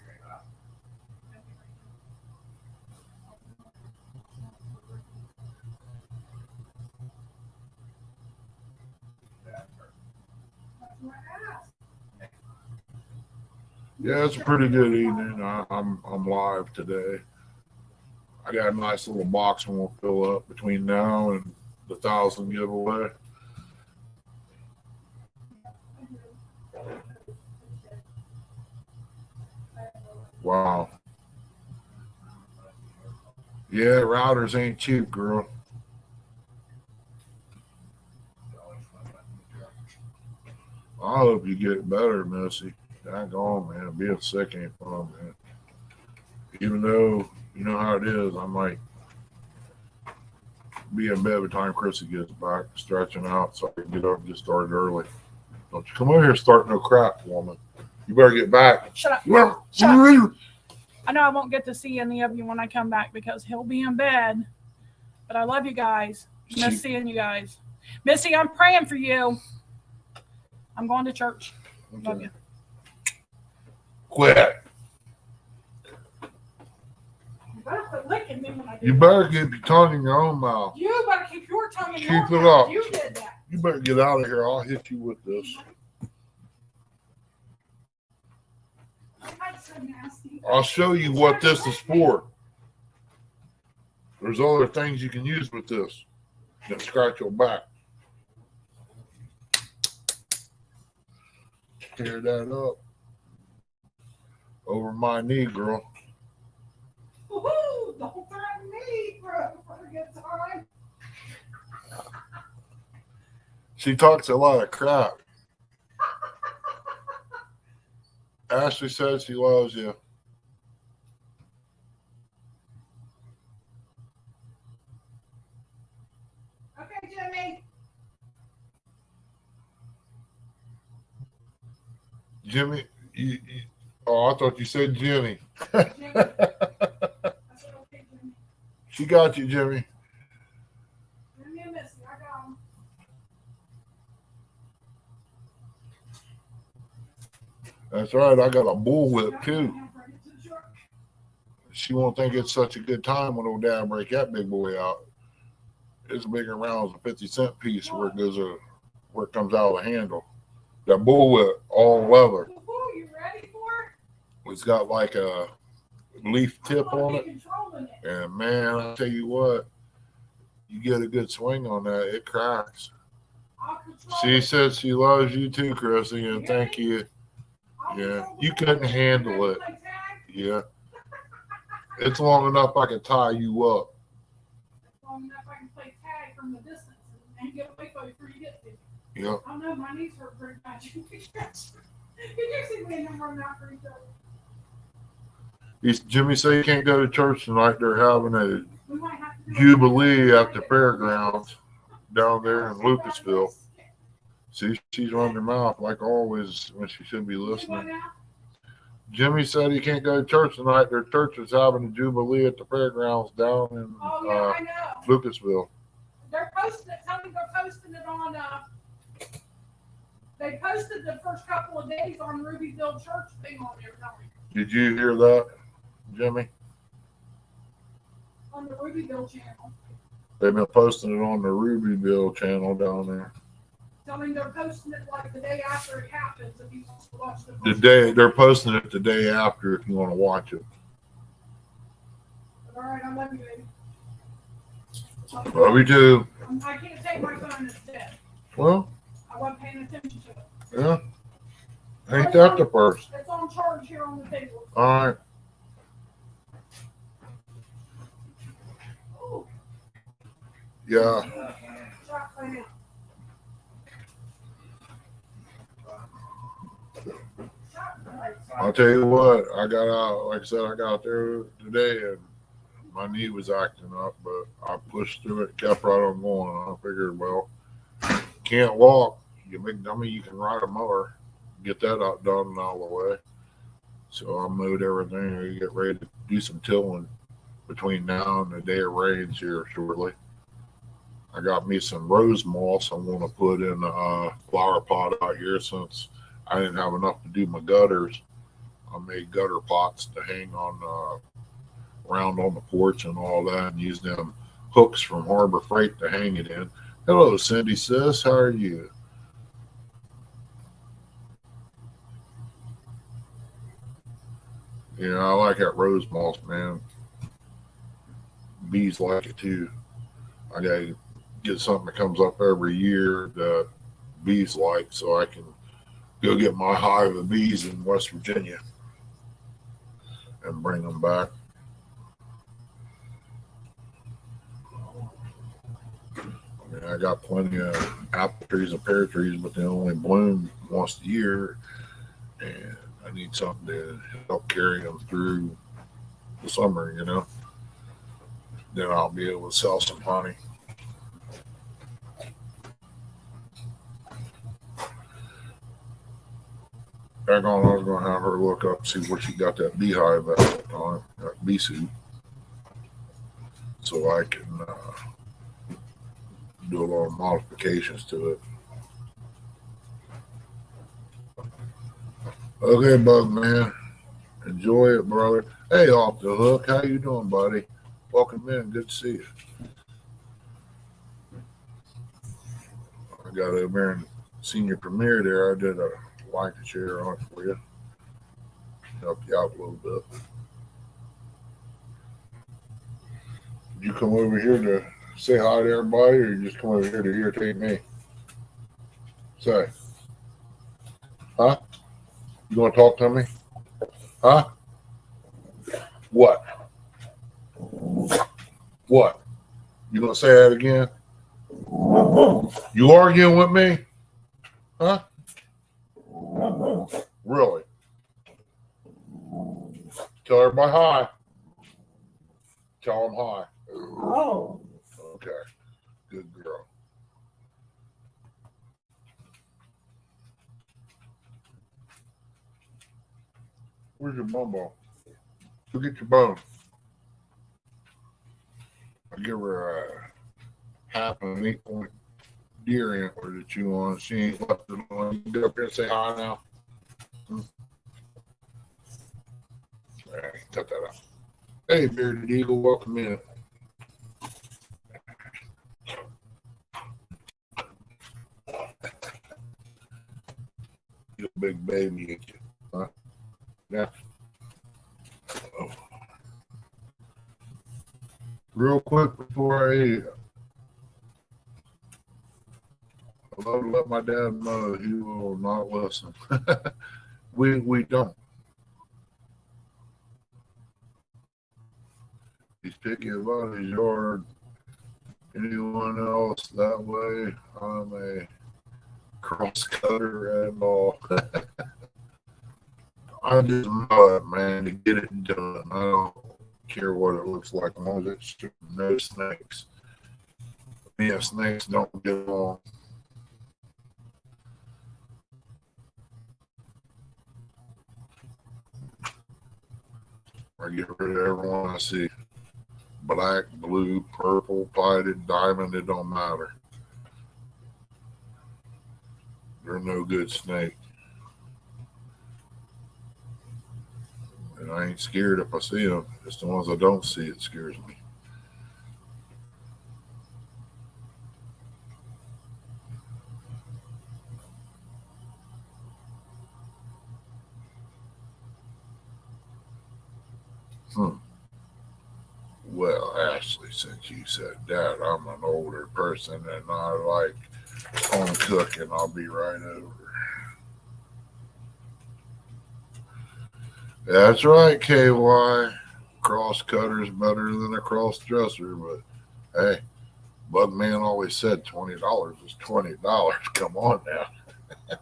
[SPEAKER 1] Yeah, it's a pretty good evening. I'm live today. I got a nice little box and we'll fill up between now and the 1,000 giveaway. Wow. Yeah, routers ain't cheap, girl. I hope you get better, Missy. Dang on, man. Being sick ain't fun, man. Even though you know how it is, I might be in bed by the time Chrissy gets back, stretching out so I can get up and get started early. Don't you come over here and start no crap, woman. You better get back.
[SPEAKER 3] Shut up.
[SPEAKER 1] Well,
[SPEAKER 3] Shut up. I know I won't get to see any of you when I come back because he'll be in bed. But I love you guys. Miss seeing you guys. Missy, I'm praying for you. I'm going to church. Love
[SPEAKER 1] Okay.
[SPEAKER 3] you.
[SPEAKER 1] Quit.
[SPEAKER 3] You better quit licking me when I do
[SPEAKER 1] You
[SPEAKER 3] that.
[SPEAKER 1] better keep your tongue in your own mouth.
[SPEAKER 3] You better keep your tongue in
[SPEAKER 1] Keep
[SPEAKER 3] your
[SPEAKER 1] it
[SPEAKER 3] mouth.
[SPEAKER 1] up.
[SPEAKER 3] You did that.
[SPEAKER 1] You better get out of here. I'll hit you with this.
[SPEAKER 3] That's so nasty.
[SPEAKER 1] I'll show you what this is for. There's other things you can use with this that scratch your back. Tear that up. Over my knee, girl.
[SPEAKER 3] Woohoo! Don't threaten me for a good time.
[SPEAKER 1] She talks a lot of crap. Ashley says she loves you.
[SPEAKER 3] Okay, Jimmy.
[SPEAKER 1] Jimmy, oh, I thought you said Jimmy.
[SPEAKER 3] Jimmy. I said, okay, Jimmy.
[SPEAKER 1] She got you, Jimmy.
[SPEAKER 3] Jimmy and Missy, I got them.
[SPEAKER 1] That's right. I got a bullwhip too. She won't think it's such a good time when old dad break that big boy out. It's bigger around as a 50-cent piece where it goes where it comes out of the handle. That bullwhip, all leather.
[SPEAKER 3] Woohoo, you ready for it?
[SPEAKER 1] It's got like a leaf tip
[SPEAKER 3] I'm
[SPEAKER 1] on
[SPEAKER 3] gonna
[SPEAKER 1] it.
[SPEAKER 3] be controlling it.
[SPEAKER 1] And man, I tell you what, you get a good swing on that, it cracks.
[SPEAKER 3] I'll control
[SPEAKER 1] She
[SPEAKER 3] it.
[SPEAKER 1] says she loves you too, Chrissy, and thank you.
[SPEAKER 3] I'll
[SPEAKER 1] Yeah,
[SPEAKER 3] control the
[SPEAKER 1] you
[SPEAKER 3] ball.
[SPEAKER 1] couldn't handle
[SPEAKER 3] Ready
[SPEAKER 1] it.
[SPEAKER 3] to play tag?
[SPEAKER 1] Yeah. It's long enough I can tie you up.
[SPEAKER 3] Long enough I can play tag from the distance and get away from you before you get to me.
[SPEAKER 1] Yeah.
[SPEAKER 3] Oh no, my knees hurt very bad. Did you see me and him run out for each other?
[SPEAKER 1] Jimmy said he can't go to church tonight. They're having a
[SPEAKER 3] We might have to do
[SPEAKER 1] jubilee at the fairgrounds down there in Lucasville. See, she's running her mouth like always when she should be listening. Jimmy said he can't go to church tonight. Their church is having a jubilee at the fairgrounds down in
[SPEAKER 3] Oh yeah, I know.
[SPEAKER 1] Lucasville.
[SPEAKER 3] They're posting it. Tell me they're posting it on. They posted the first couple of days on Rubyville Church thing on there. Tell me.
[SPEAKER 1] Did you hear that, Jimmy?
[SPEAKER 3] On the Rubyville channel.
[SPEAKER 1] They've been posting it on the Rubyville channel down there.
[SPEAKER 3] Tell me they're posting it like the day after it happens. If you want to watch the
[SPEAKER 1] The
[SPEAKER 3] first
[SPEAKER 1] day
[SPEAKER 3] one.
[SPEAKER 1] they're posting it the day after if you want to watch it.
[SPEAKER 3] All right, I love you, baby.
[SPEAKER 1] Love you too.
[SPEAKER 3] I can't take my phone. It's dead.
[SPEAKER 1] Well,
[SPEAKER 3] I wasn't paying attention to it.
[SPEAKER 1] yeah. Ain't that the first?
[SPEAKER 3] It's on charge here on the table.
[SPEAKER 1] All right.
[SPEAKER 3] Ooh,
[SPEAKER 1] Yeah.
[SPEAKER 3] shot right now. Shot right.
[SPEAKER 1] I'll tell you what, I got out, like I said, I got out there today and my knee was acting up, but I pushed through it, kept right on going. I figured, well, can't walk. You can ride a mower, get that out done and out of the way. So I mowed everything and get ready to do some tilling between now and the day of rains here shortly. I got me some rose moss I want to put in a flower pot out here since I didn't have enough to do my gutters. I made gutter pots to hang on around on the porch and all that and use them hooks from Harbor Freight to hang it in. Hello, Cindy sis. How are you? Yeah, I like that rose moss, man. Bees like it too. I gotta get something that comes up every year that bees like so I can go get my hive of bees in West Virginia and bring them back. I mean, I got plenty of apple trees and pear trees, but they only bloom once a year, and I need something to help carry them through the summer, you know. Then I'll be able to sell some honey. Back on, I was going to have her look up, see where she got that beehive at on that bee suit, so I can do a lot of modifications to it. Okay, Bug Man. Enjoy it, brother. Hey, off the hook. How you doing, buddy? Welcome in. Good to see you. I got over there in senior premiere there. I did a like and share on it for you. Help you out a little bit. Did you come over here to say hi to everybody, or you just come over here to irritate me? Say, huh? You want to talk to me? Huh? What? What? You gonna say that again? You arguing with me? Huh? Really? Tell everybody hi. Tell them hi. Okay. Good girl. Where's your bone bone? Go get your bone. I'll give her a half an 8-point deer antler to chew on. She ain't left it on. You can get up here and say hi now. All right, cut that out. Hey, Bearded Eagle, welcome in. You a big baby, ain't you? Huh? Yeah. Oh. Real quick before I eat, I'd love to let my dad know he will not listen. we don't. He's picky about his yard. Anyone else that way, I'm a cross cutter and all. I just know it, man, to get it done. I don't care what it looks like, as long as it's no snakes. Me and snakes don't get along. I get rid of everyone I see. Black, blue, purple, plated, diamond, it don't matter. They're no good snake. And I ain't scared if I see them. It's the ones I don't see it scares me. Well, Ashley, since you said that, I'm an older person and I like home cooking. I'll be right over. That's right, KY. Cross cutter's better than a cross dresser, but hey, Bug Man always said $20 is $20. Come on now.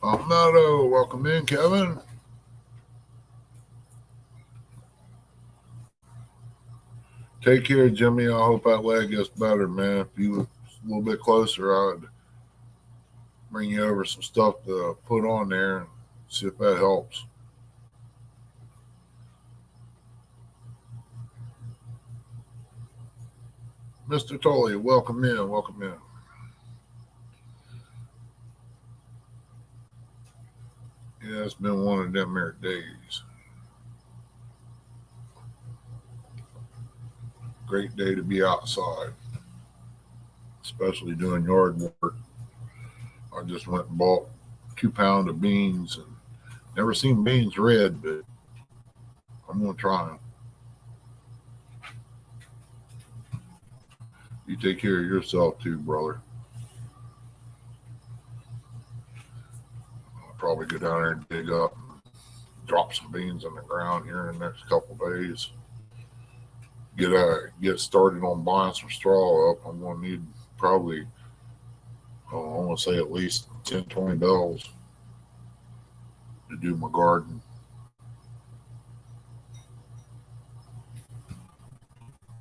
[SPEAKER 1] Alnado, welcome in, Kevin. Take care, Jimmy. I hope that leg gets better, man. If you were a little bit closer, I'd bring you over some stuff to put on there and see if that helps. Mr. Tully, welcome in, welcome in. Yeah, it's been one of them there days. Great day to be outside, especially doing yard work. I just went and bought 2 pounds of beans and never seen beans red, but I'm going to try them. You take care of yourself too, brother. I'll probably go down there and dig up and drop some beans in the ground here in the next couple of days. Get started on buying some straw up. I'm going to need probably, I want to say at least 10, 20 bales to do my garden.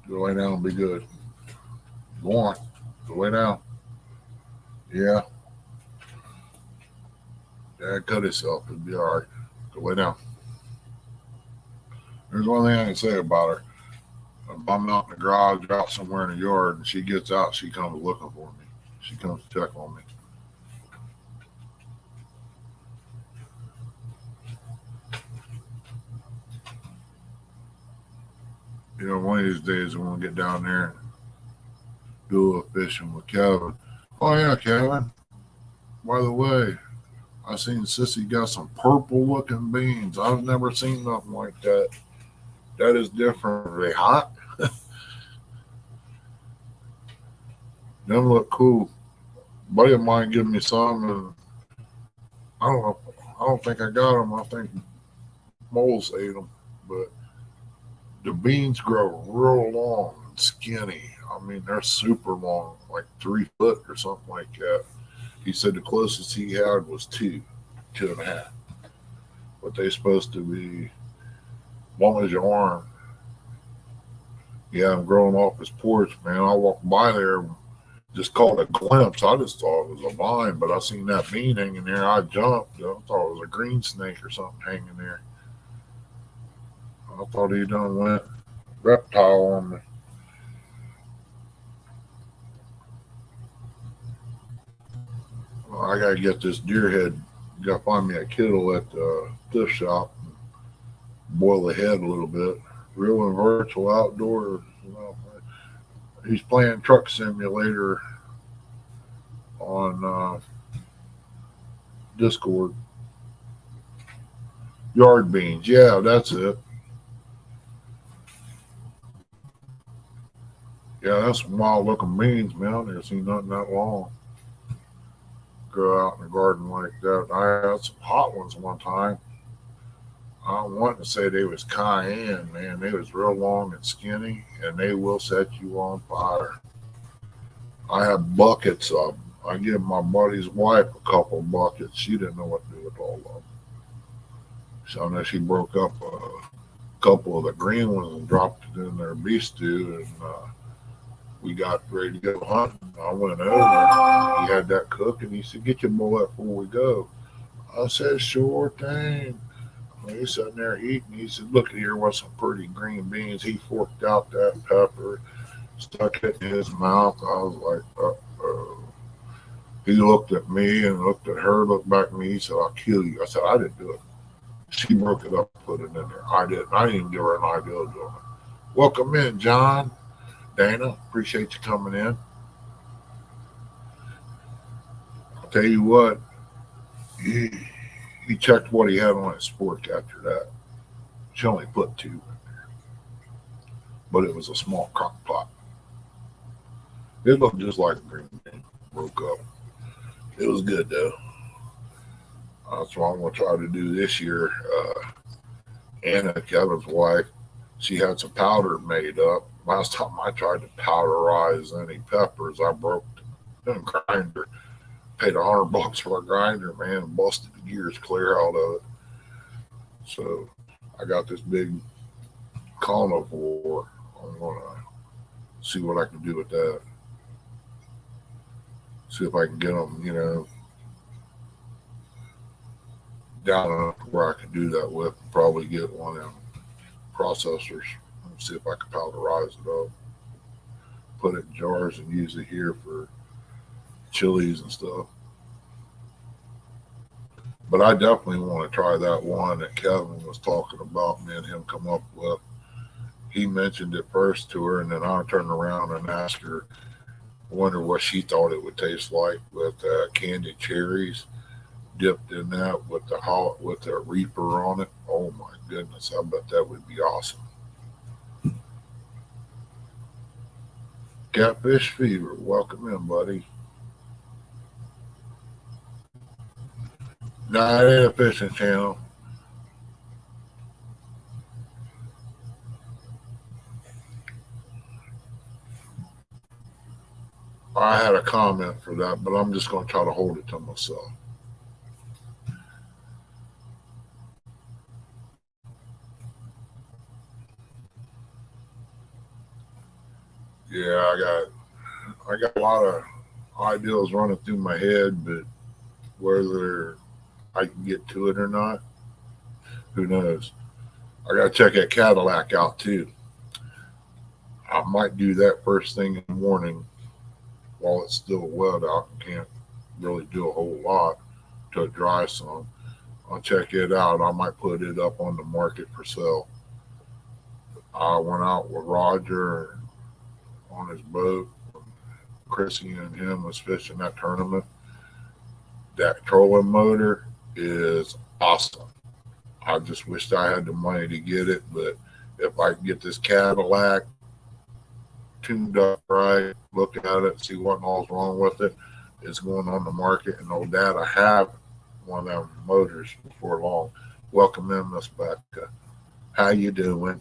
[SPEAKER 1] Go lay down and be good. Go on. Go lay down. Yeah. Dad cut himself. It'll be all right. Go lay down. There's one thing I can say about her. If I'm out in the garage, out somewhere in the yard, and she gets out, she comes looking for me. She comes to check on me. You know, one of these days we're gonna get down there and do a little fishing with Kevin. Oh yeah, Kevin. By the way, I seen Sissy got some purple looking beans. I've never seen nothing like that. That is different. Are they hot? Them look cool. A buddy of mine gave me some, and I don't know. I don't think I got them. I think moles ate them. But the beans grow real long and skinny. I mean, they're super long, like 3 foot or something like that. He said the closest he had was 2.5. But they're supposed to be long as your arm. Yeah, I'm growing off his porch, man. I walked by there, just caught a glimpse. I just thought it was a vine, but I seen that bean hanging there. I jumped. I thought it was a green snake or something hanging there. I thought he done went reptile on me. Well, I gotta get this deer head. Gotta find me a kettle at the thrift shop. And boil the head a little bit. Real and virtual outdoor. You know, he's playing Truck Simulator on Discord. Yard beans, yeah, that's it. Yeah, that's some wild looking beans, man. I never seen nothing that long grow out in the garden like that. I had some hot ones one time. I don't want to say they was cayenne, man. They was real long and skinny, and they will set you on fire. I have buckets of them. I give my buddy's wife a couple of buckets. She didn't know what to do with all of them. So then she broke up a couple of the green ones and dropped it in their beef stew, and we got ready to go hunting. I went over. He had that cook, and he said, "Get your bullet before we go." I said, "Sure thing." He's sitting there eating. He said, "Look, here was some pretty green beans." He forked out that pepper, stuck it in his mouth. I was like, uh-oh. He looked at me and looked at her, looked back at me. He said, "I'll kill you." I said, "I didn't do it." She broke it up, put it in there. I didn't. I didn't even give her an idea of doing it. Welcome in, John. Dana, appreciate you coming in. I'll tell you what, he checked what he had on his fork after that. She only put 2 in there, but it was a small crock pot. It looked just like a green bean. Broke up. It was good though. That's what I'm going to try to do this year. Anna, Kevin's wife, she had some powder made up. Last time I tried to powderize any peppers, I broke the grinder. Paid $100 for a grinder, man, and busted the gears clear out of it. So I got this big carnivore. I'm gonna see what I can do with that. See if I can get them, down enough where I can do that with. Probably get one of them processors. See if I can powderize it up. Put it in jars and use it here for chilies and stuff. But I definitely want to try that one that Kevin was talking about, me and him come up with. He mentioned it first to her, and then I turned around and asked her, wonder what she thought it would taste like with candied cherries dipped in that with the reaper on it. Oh my goodness, I bet that would be awesome. Catfish Fever, welcome in, buddy. No, it ain't a fishing channel. I had a comment for that, but I'm just going to try to hold it to myself. Yeah, I got a lot of ideas running through my head, but whether I can get to it or not, who knows? I got to check that Cadillac out too. I might do that first thing in the morning while it's still wet out and can't really do a whole lot to dry some. I'll check it out. I might put it up on the market for sale. I went out with Roger on his boat. Chrissy and him was fishing that tournament. That trolling motor is awesome. I just wished I had the money to get it, but if I can get this Cadillac tuned up right, look at it, see what all's wrong with it, it's going on the market. And no doubt I have one of them motors before long. Welcome in, Miss Becca. How you doing?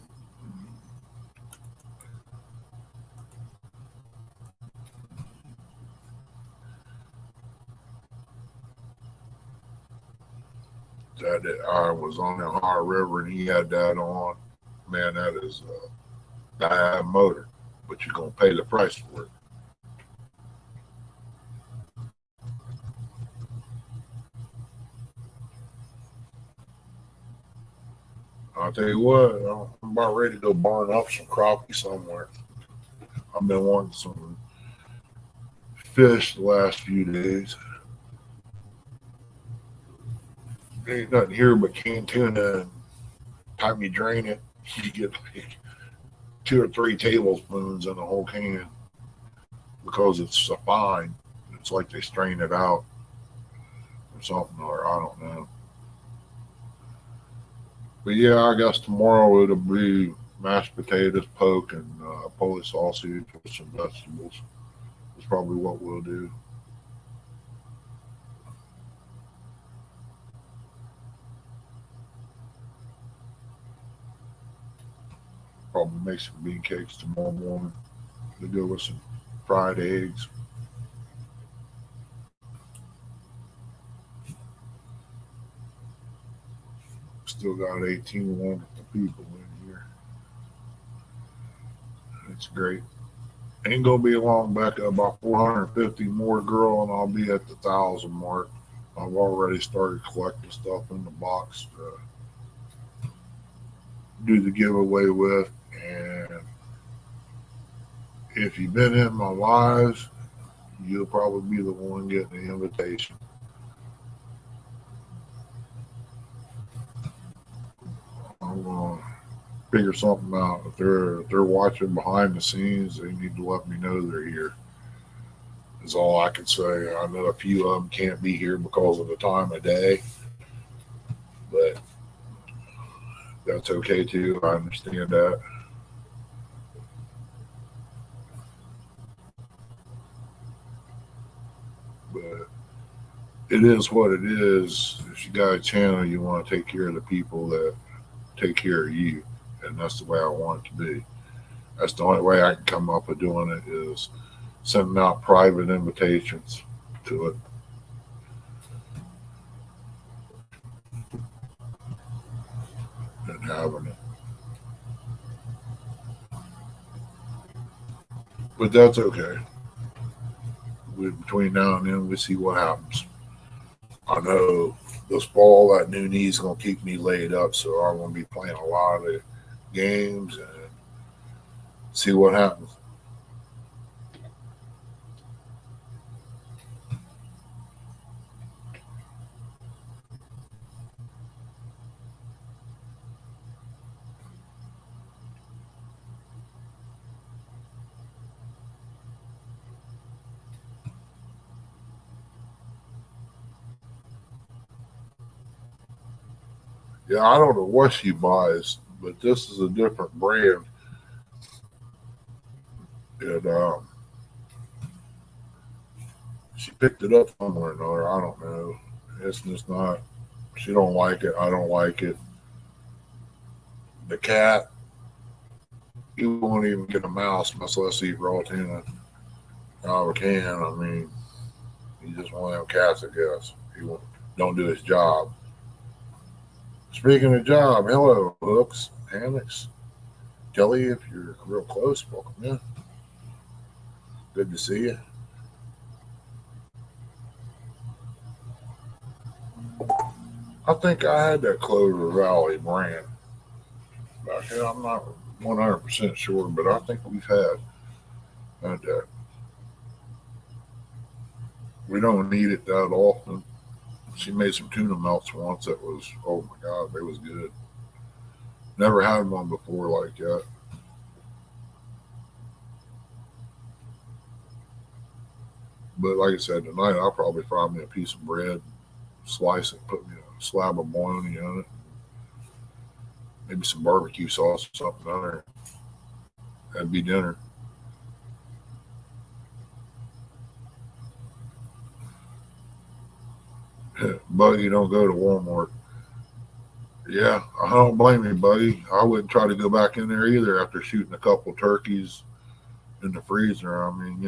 [SPEAKER 1] That I was on the Ohio River and he had that on. Man, that is a dive motor, but you're gonna pay the price for it. I'll tell you what, I'm about ready to go barn up some crappie somewhere. I've been wanting some fish the last few days. There ain't nothing here but canned tuna, and time you drain it, you get like 2 or 3 tablespoons in the whole can because it's so fine. It's like they strain it out or something, or I don't know. But yeah, I guess tomorrow it'll be mashed potatoes, poke, and Polish sausage with some vegetables. That's probably what we'll do. Probably make some bean cakes tomorrow morning to go with some fried eggs. Still got 18 wonderful people in here. It's great. Ain't gonna be long back at about 450 more, girl, and I'll be at the 1,000 mark. I've already started collecting stuff in the box to do the giveaway with. And if you've been in my lives, you'll probably be the one getting the invitation. I'm gonna figure something out. If they're watching behind the scenes, they need to let me know they're here. Is all I can say. I know a few of them can't be here because of the time of day, but that's okay too. I understand that. But it is what it is. If you got a channel, you want to take care of the people that take care of you, and that's the way I want it to be. That's the only way I can come up with doing it is sending out private invitations to it. And having it. But that's okay. Between now and then, we see what happens. I know this fall, that new knee's going to keep me laid up, so I'm going to be playing a lot of games and see what happens. Yeah, I don't know what she buys, but this is a different brand. And she picked it up somewhere or another. I don't know. It's just not. She don't like it. I don't like it. The cat, you won't even get a mouse much less eat raw tuna out of a can. I mean, he's just one of them cats, I guess. He don't do his job. Speaking of job, hello, Hooks, Hammocks, Kelly, if you're real close, welcome in. Good to see you. I think I had that Clover Valley brand back then. I'm not 100% sure, but I think we've had that. We don't eat it that often. She made some tuna melts once that was, oh my God, they was good. Never had one before like that. But like I said, tonight I'll probably fry me a piece of bread, slice it, put me a slab of bologna on it, maybe some barbecue sauce or something on there. That'd be dinner. Buddy, don't go to Walmart. Yeah, I don't blame you, buddy. I wouldn't try to go back in there either after shooting a couple turkeys in the freezer. I mean,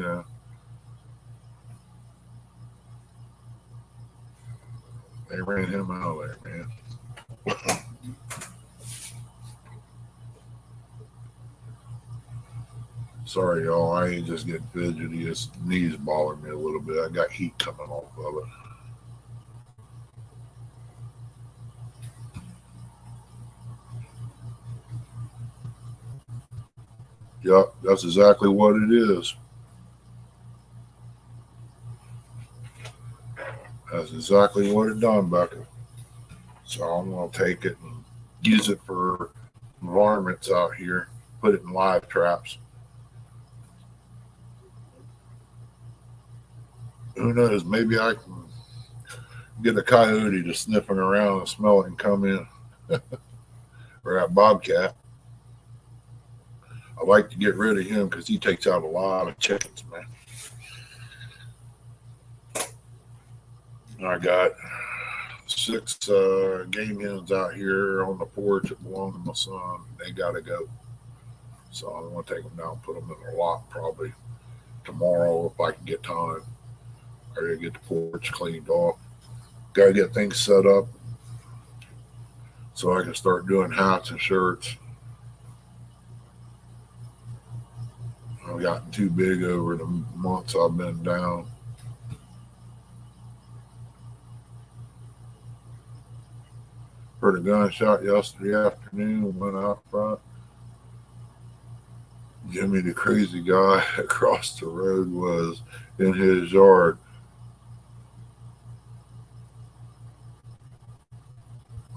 [SPEAKER 1] they ran him out of there, man. Sorry, y'all. I ain't just getting fidgety. His knees bothering me a little bit. I got heat coming off of it. Yep, that's exactly what it is. That's exactly what it done, Becca. So I'm gonna take it and use it for varmints out here. Put it in live traps. Who knows? Maybe I can get a coyote to sniffing around and smell it and come in, or that bobcat. I like to get rid of him because he takes out a lot of chickens, man. I got 6 game hens out here on the porch that belong to my son. They gotta go, so I'm gonna take them down and put them in a lot probably tomorrow if I can get time. I gotta get the porch cleaned off. Gotta get things set up so I can start doing hats and shirts. I've gotten too big over the months I've been down. Heard a gunshot yesterday afternoon, went out front. Jimmy, the crazy guy across the road, was in his yard.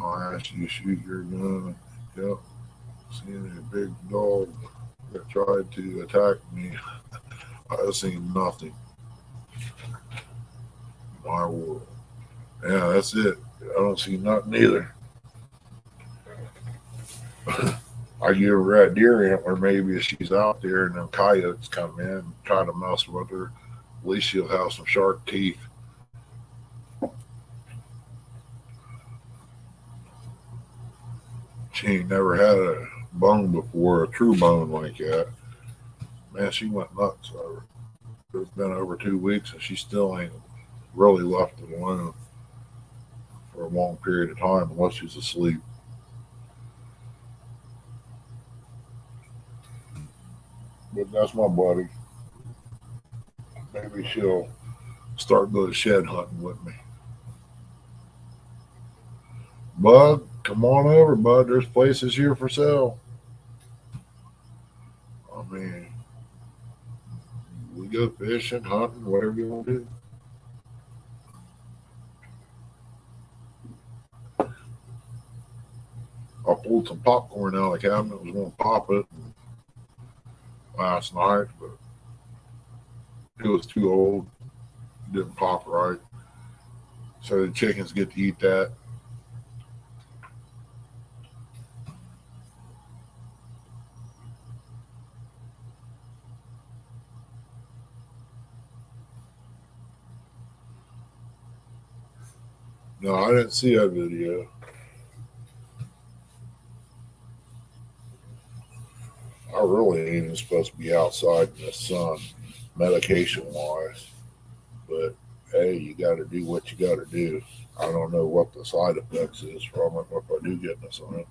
[SPEAKER 1] I asked you to shoot your gun. Yep. Seen a big dog that tried to attack me. I seen nothing. My world. Yeah, that's it. I don't see nothing either. I give her a deer antler maybe if she's out there and them coyotes come in and try to mess with her. At least she'll have some sharp teeth. She ain't never had a bone before, a true bone like that. Man, she went nuts over it. It's been over 2 weeks and she still ain't really left it alone for a long period of time unless she's asleep. But that's my buddy. Maybe she'll start going shed hunting with me. Bud, come on over, bud. There's places here for sale. I mean, we go fishing, hunting, whatever you want to do. I pulled some popcorn out of the cabinet, was going to pop it last night, but it was too old. Didn't pop right. So the chickens get to eat that. No, I didn't see that video. I really ain't even supposed to be outside in the sun, medication wise. But hey, you got to do what you got to do. I don't know what the side effects is from it if I do get in the sun.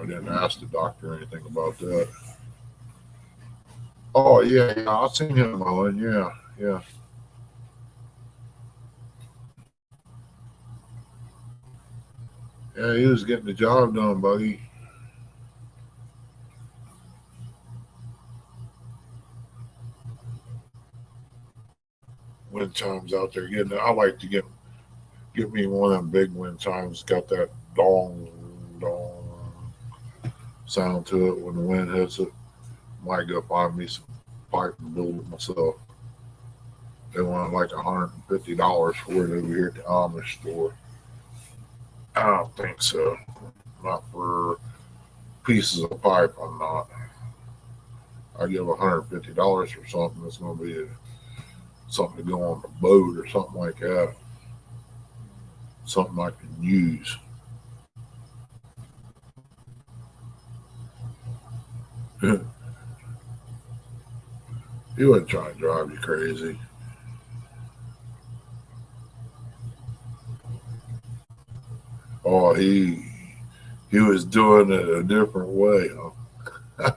[SPEAKER 1] I didn't ask the doctor anything about that. Oh yeah, I've seen him mowing. Yeah. Yeah, he was getting the job done, buddy. wind chimes out there. I like to get me one of them big wind chimes. Got that dong dong sound to it when the wind hits it. Might go find me some pipe and build it myself. They want like $150 for it over here at the Amish store. I don't think so. Not for pieces of pipe. I'm not. I give $150 for something that's going to be something to go on the boat or something like that. Something I can use. He wasn't trying to drive you crazy. Oh, he was doing it a different way, huh?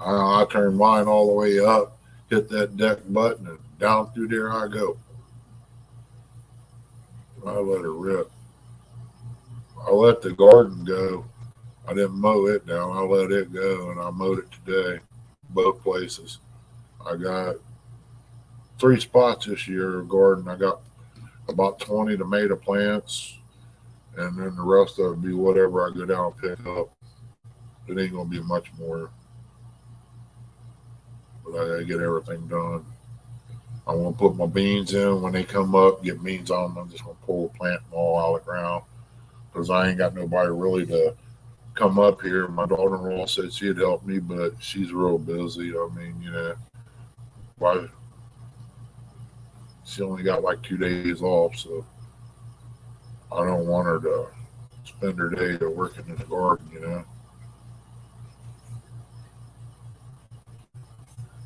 [SPEAKER 1] I turned mine all the way up, hit that deck button, and down through there I go. I let her rip. I let the garden go. I didn't mow it down. I let it go, and I mowed it today, both places. I got 3 spots this year of garden. I got about 20 tomato plants, and then the rest of it be whatever I go down and pick up. It ain't going to be much more. But I got to get everything done. I want to put my beans in when they come up, get beans on them. I'm just going to pull the plant them all out of the ground because I ain't got nobody really to come up here. My daughter-in-law said she'd help me, but she's real busy. I mean, she only got like 2 days off, so I don't want her to spend her day working in the garden,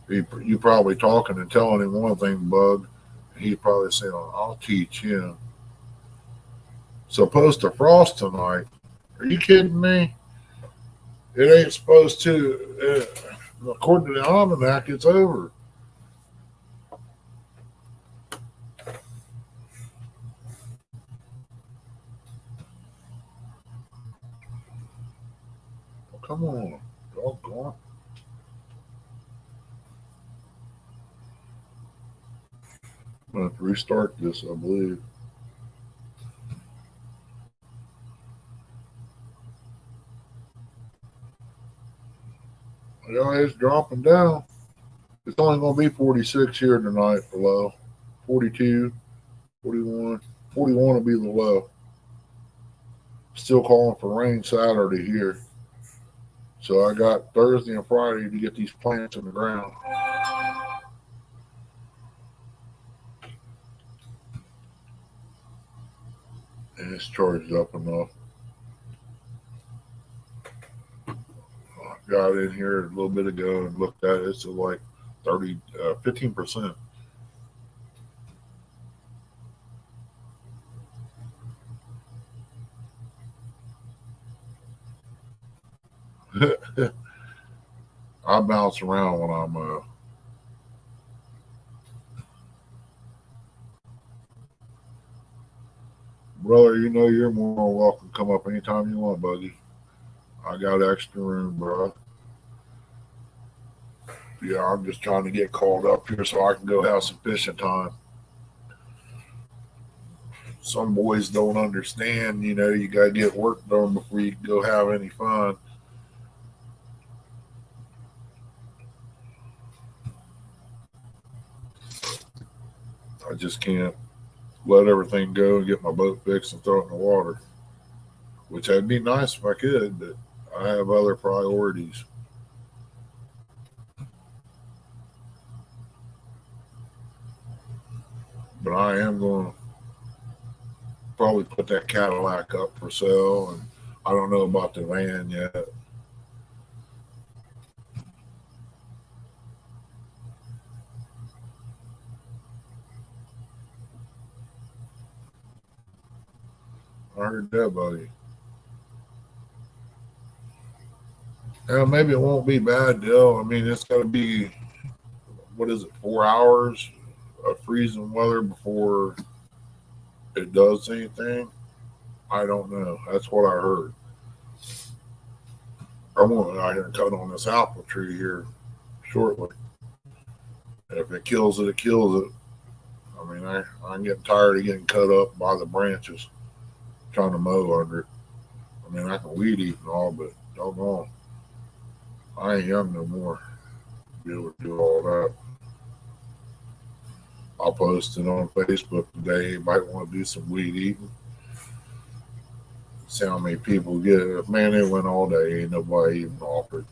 [SPEAKER 1] You probably talking and telling him one thing, Bug, and he probably saying, I'll teach him. Supposed to frost tonight. Are you kidding me? It ain't supposed to. According to the almanac, it's over. Come on, doggone. I'm going to have to restart this, I believe. Yeah, it's dropping down. It's only going to be 46 here tonight for low. 42, 41. 41 will be the low. Still calling for rain Saturday here. So I got Thursday and Friday to get these plants in the ground. And it's charged up enough. I got in here a little bit ago and looked at it. It's like 15%. I bounce around when I'm brother, you're more than welcome to come up anytime you want, Buggy. I got extra room, bro. Yeah, I'm just trying to get called up here so I can go have some fishing time. Some boys don't understand, you got to get work done before you can go have any fun. I just can't let everything go and get my boat fixed and throw it in the water, which would be nice if I could, but I have other priorities. But I am going to probably put that Cadillac up for sale, and I don't know about the van yet. I heard that, buddy. Yeah, maybe it won't be bad, Dale. I mean, it's got to be, 4 hours of freezing weather before it does anything? I don't know. That's what I heard. I'm going out here and cut on this apple tree here shortly. And if it kills it, it kills it. I mean, I'm getting tired of getting cut up by the branches trying to mow under it. I mean, I can weed eat and all, but doggone, I ain't young no more to be able to do all that. I'll post it on Facebook today. Anybody want to do some weed eating? See how many people get it. Man, it went all day. Ain't nobody even offered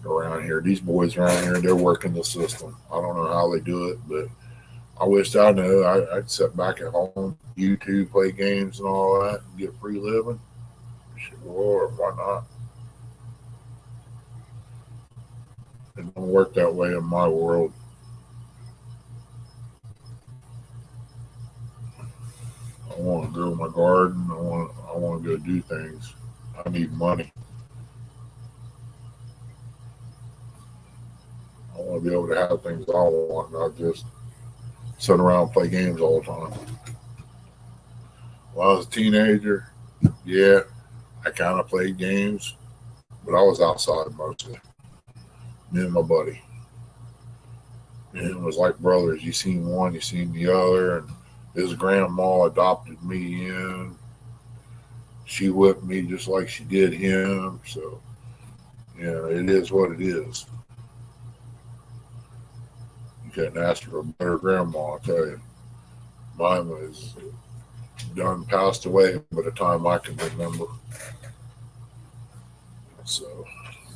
[SPEAKER 1] around here. These boys around here, they're working the system. I don't know how they do it, but I wish I knew. I'd sit back at home, YouTube, play games and all that, and get free living. Lord, why not? It don't work that way in my world. I want to grow my garden. I want to go do things. I need money. I want to be able to have things I want, not just sit around and play games all the time. When I was a teenager, yeah, I kind of played games, but I was outside mostly. Me and my buddy. And it was like brothers. You seen one, you seen the other, and his grandma adopted me in. She whipped me just like she did him. So, yeah, it is what it is. You couldn't ask for a better grandma, I tell you. Mine was done, passed away by the time I can remember. So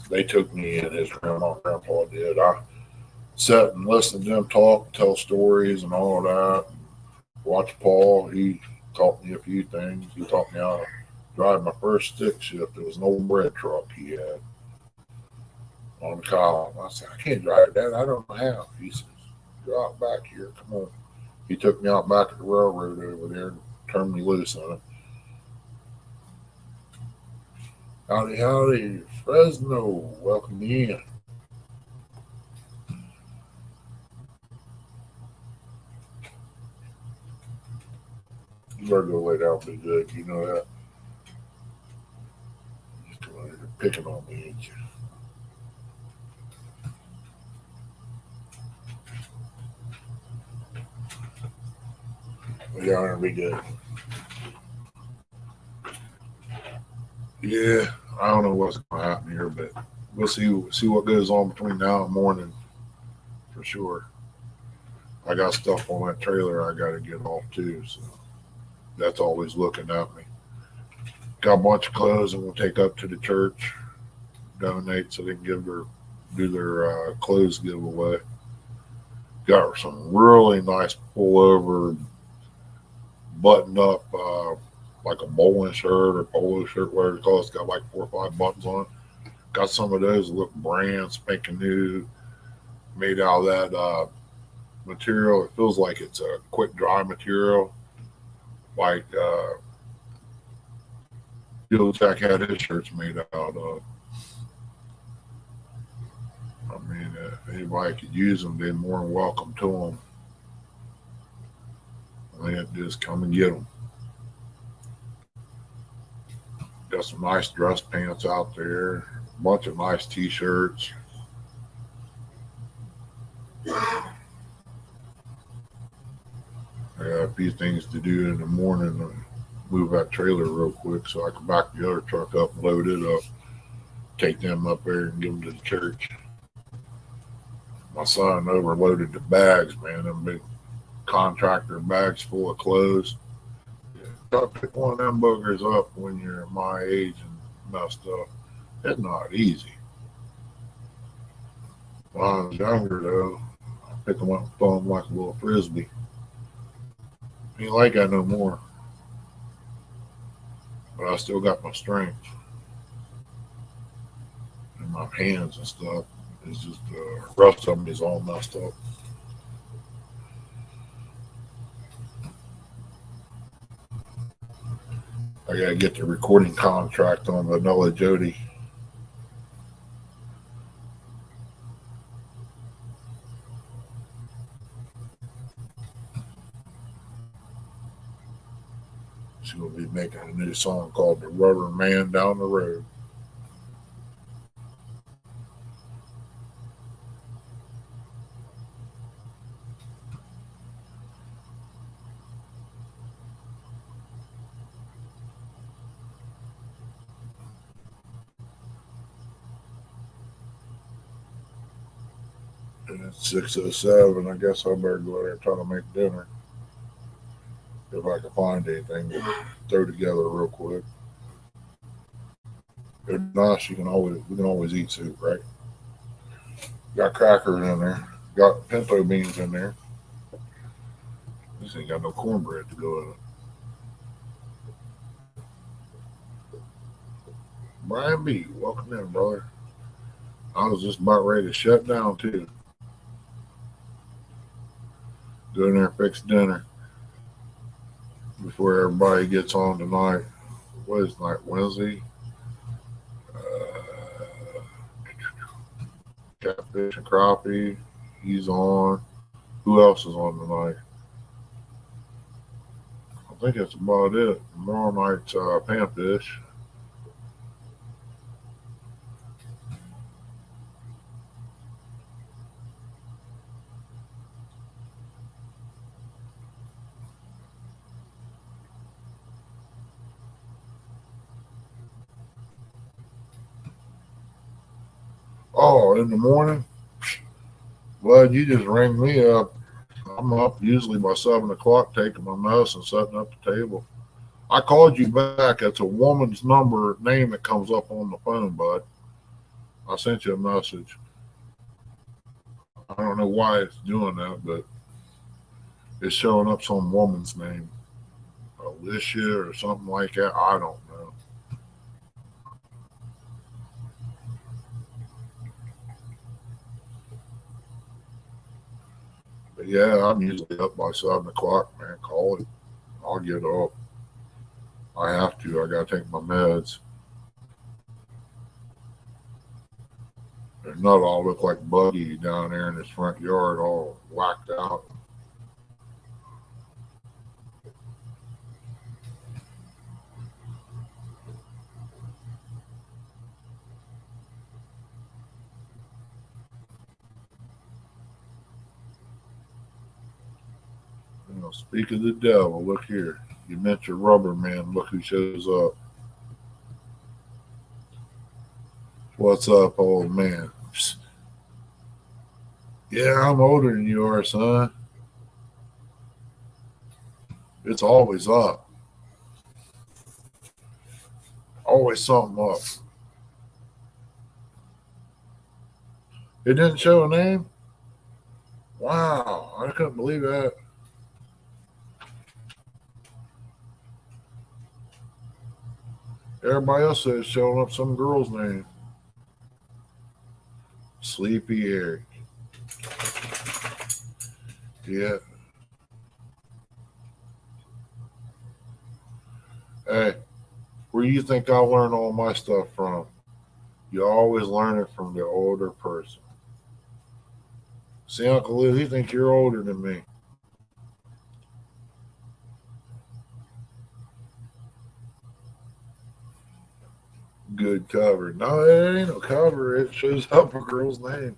[SPEAKER 1] they took me in, his grandma and grandpa did. I sat and listened to them talk, tell stories and all that. Watch Paul. He taught me a few things. He taught me how to drive my first stick shift. It was an old bread truck he had on the column. I said, I can't drive that. I don't know how. He says, you're out back here. Come on. He took me out back at the railroad over there and turned me loose on it. Howdy, howdy, Fresno. Welcome in. You better go lay down pretty good. You know that. You're picking on me, ain't you? We are gonna be good. Yeah, I don't know what's gonna happen here, but we'll see what goes on between now and morning for sure. I got stuff on that trailer I gotta get off too, so that's always looking at me. Got a bunch of clothes I'm gonna take up to the church, donate so they can do their clothes giveaway. Got some really nice pullover, buttoned up like a bowling shirt or polo shirt, whatever it's called. It's got like 4 or 5 buttons on it. Got some of those that look brand spanking new, made out of that material. It feels like it's a quick dry material, like Bill Jack had his shirts made out of. I mean, if anybody could use them, they're more than welcome to them. They have to just come and get them. Got some nice dress pants out there, a bunch of nice t-shirts. I got a few things to do in the morning to move that trailer real quick so I can back the other truck up and load it up, take them up there and give them to the church. My son overloaded the bags, man, them big contractor bags full of clothes. Try to pick one of them boogers up when you're my age and messed up. It's not easy. When I was younger, though, I pick them up and throw them like a little frisbee. Ain't like that no more. But I still got my strength. And my hands and stuff. It's just the rest of them is all messed up. I gotta get the recording contract on Vanilla Jody. She's gonna be making a new song called "The Rubber Man Down the Road." And it's 6:07. I guess I better go out there and try to make dinner. If I can find anything to throw together real quick. If not, we can always eat soup, right? Got crackers in there. Got pinto beans in there. This ain't got no cornbread to go in it. Brian B, welcome in, brother. I was just about ready to shut down too. Go in there and fix dinner before everybody gets on tonight. What is tonight? Wednesday? Catfish and crappie. He's on. Who else is on tonight? I think that's about it. Tomorrow night's panfish. Oh, in the morning? Well, you just rang me up. I'm up usually by 7 o'clock taking my mess and setting up the table. I called you back. It's a woman's name that comes up on the phone, bud. I sent you a message. I don't know why it's doing that, but it's showing up some woman's name. Alicia or something like that. I don't know. But yeah, I'm usually up by 7 o'clock, man. Call it. I'll get up. I have to. I got to take my meds. There's not all look like Buggy down there in his front yard all whacked out. You know, speak of the devil, look here. You met your rubber man. Look who shows up. What's up, old man? Psst. Yeah, I'm older than you are, son. It's always up. Always something up. It didn't show a name? Wow, I couldn't believe that. Everybody else says showing up some girl's name. Sleepy Eric. Yeah. Hey, where do you think I learn all my stuff from? You always learn it from the older person. See, Uncle Lou, he thinks you're older than me. Good cover. No, it ain't no cover. It shows up a girl's name.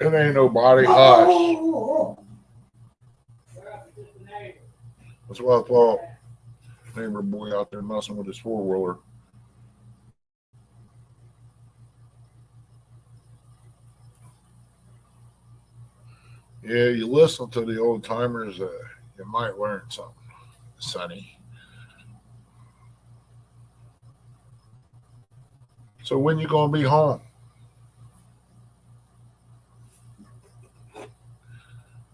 [SPEAKER 1] It ain't nobody. Hush. That's what I thought. Neighbor boy out there messing with his four-wheeler. Yeah, you listen to the old timers, you might learn something, Sonny. So when you gonna be home?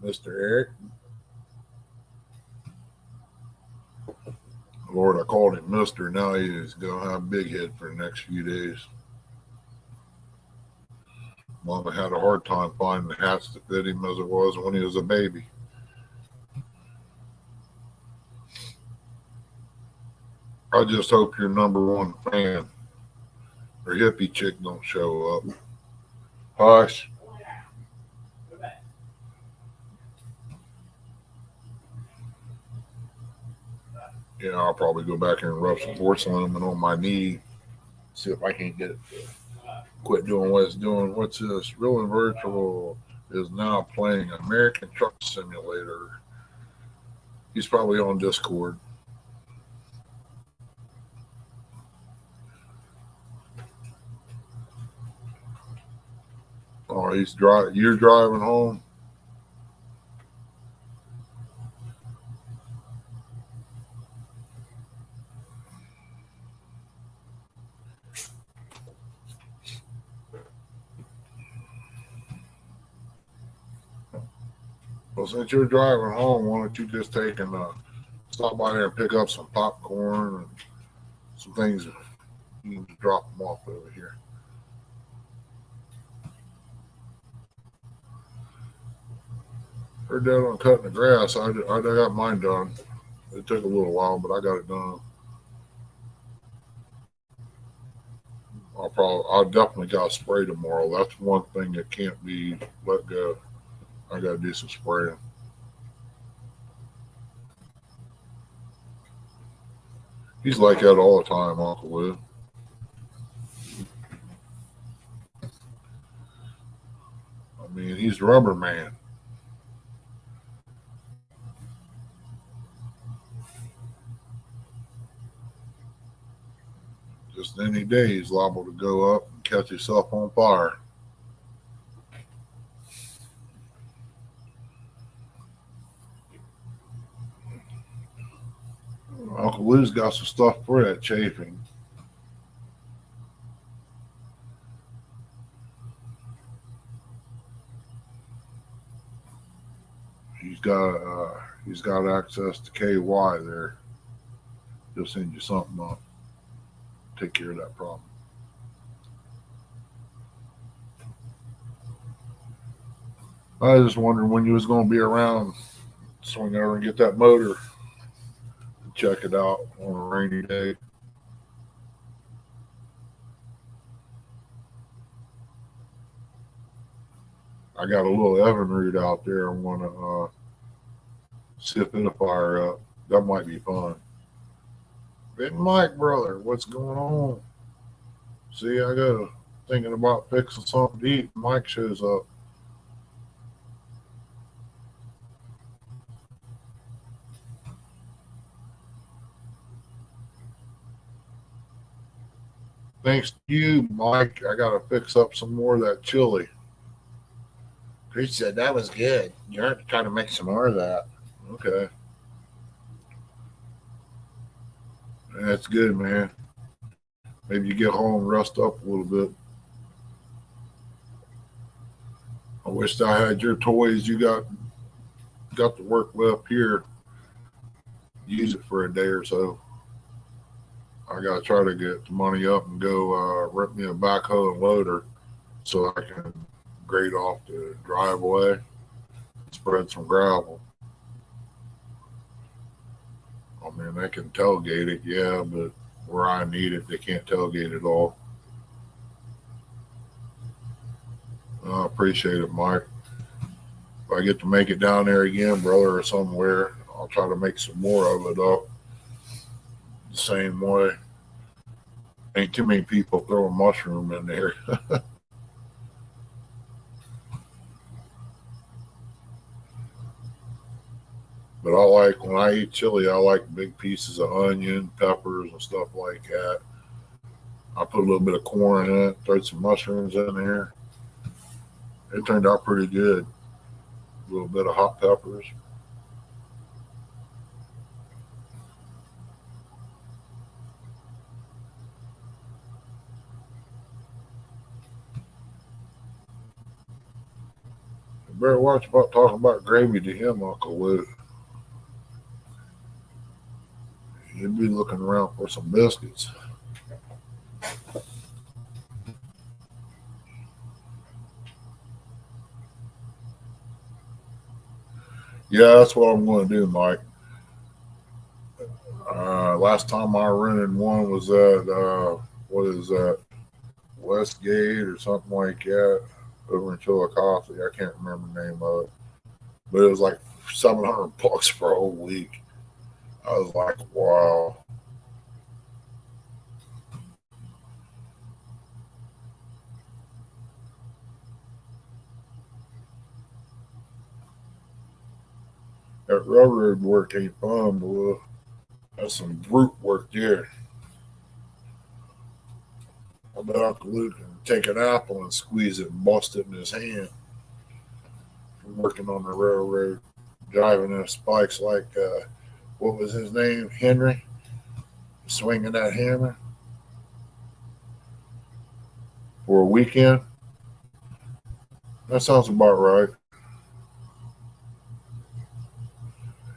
[SPEAKER 1] Mr. Eric? Lord, I called him Mr. Now he's gonna have a big head for the next few days. Mama had a hard time finding the hats that fit him as it was when he was a baby. I just hope your number one fan or hippie chick don't show up. Hush. Yeah, I'll probably go back here and rub some porcelain on my knee. See if I can get it to quit doing what it's doing. What's this? Real and Virtual is now playing American Truck Simulator. He's probably on Discord. Oh, he's driving. You're driving home. Well, since you're driving home, why don't you just take and stop by there and pick up some popcorn and some things. You can just drop them off over here. We're done on cutting the grass. I got mine done. It took a little while, but I got it done. I'll definitely got to spray tomorrow. That's one thing that can't be let go. I got to do some spraying. He's like that all the time, Uncle Lou. I mean, he's Rubber Man. Just any day he's liable to go up and catch himself on fire. Uncle Lou's got some stuff for that chafing. He's got access to KY there. He'll send you something up. Take care of that problem. I was just wondering when you was going to be around. Swing over and get that motor. Check it out on a rainy day. I got a little oven root out there. I want to see if it'll fire up. That might be fun. Big Mike, brother, what's going on? See, I got thinking about fixing something to eat. Mike shows up. Thanks to you, Mike. I got to fix up some more of that chili.
[SPEAKER 4] Preach said that was good. You're going to try to make some more of that.
[SPEAKER 1] Okay. That's good, man. Maybe you get home, rest up a little bit. I wish I had your toys you got to work with up here. Use it for a day or so. I got to try to get the money up and go rent me a backhoe and loader so I can grade off the driveway, spread some gravel. I mean, they can tailgate it, yeah, but where I need it, they can't tailgate it all. I appreciate it, Mike. If I get to make it down there again, brother, or somewhere, I'll try to make some more of it up the same way. Ain't too many people throwing mushroom in there. But I like, when I eat chili, I like big pieces of onion, peppers, and stuff like that. I put a little bit of corn in it, throw some mushrooms in there. It turned out pretty good. A little bit of hot peppers. You better watch about talking about gravy to him, Uncle Lou. He'd be looking around for some biscuits. Yeah, that's what I'm going to do, Mike. Last time I rented one was at, what is that, Westgate or something like that, over in Chillicothe. I can't remember the name of it. But it was like $700 for a whole week. I was like, wow. That railroad work ain't fun, boy. That's some brute work there. I bet Uncle Luke can take an apple and squeeze it and bust it in his hand from working on the railroad, driving those spikes like, what was his name? Henry? Swinging that hammer for a weekend. That sounds about right.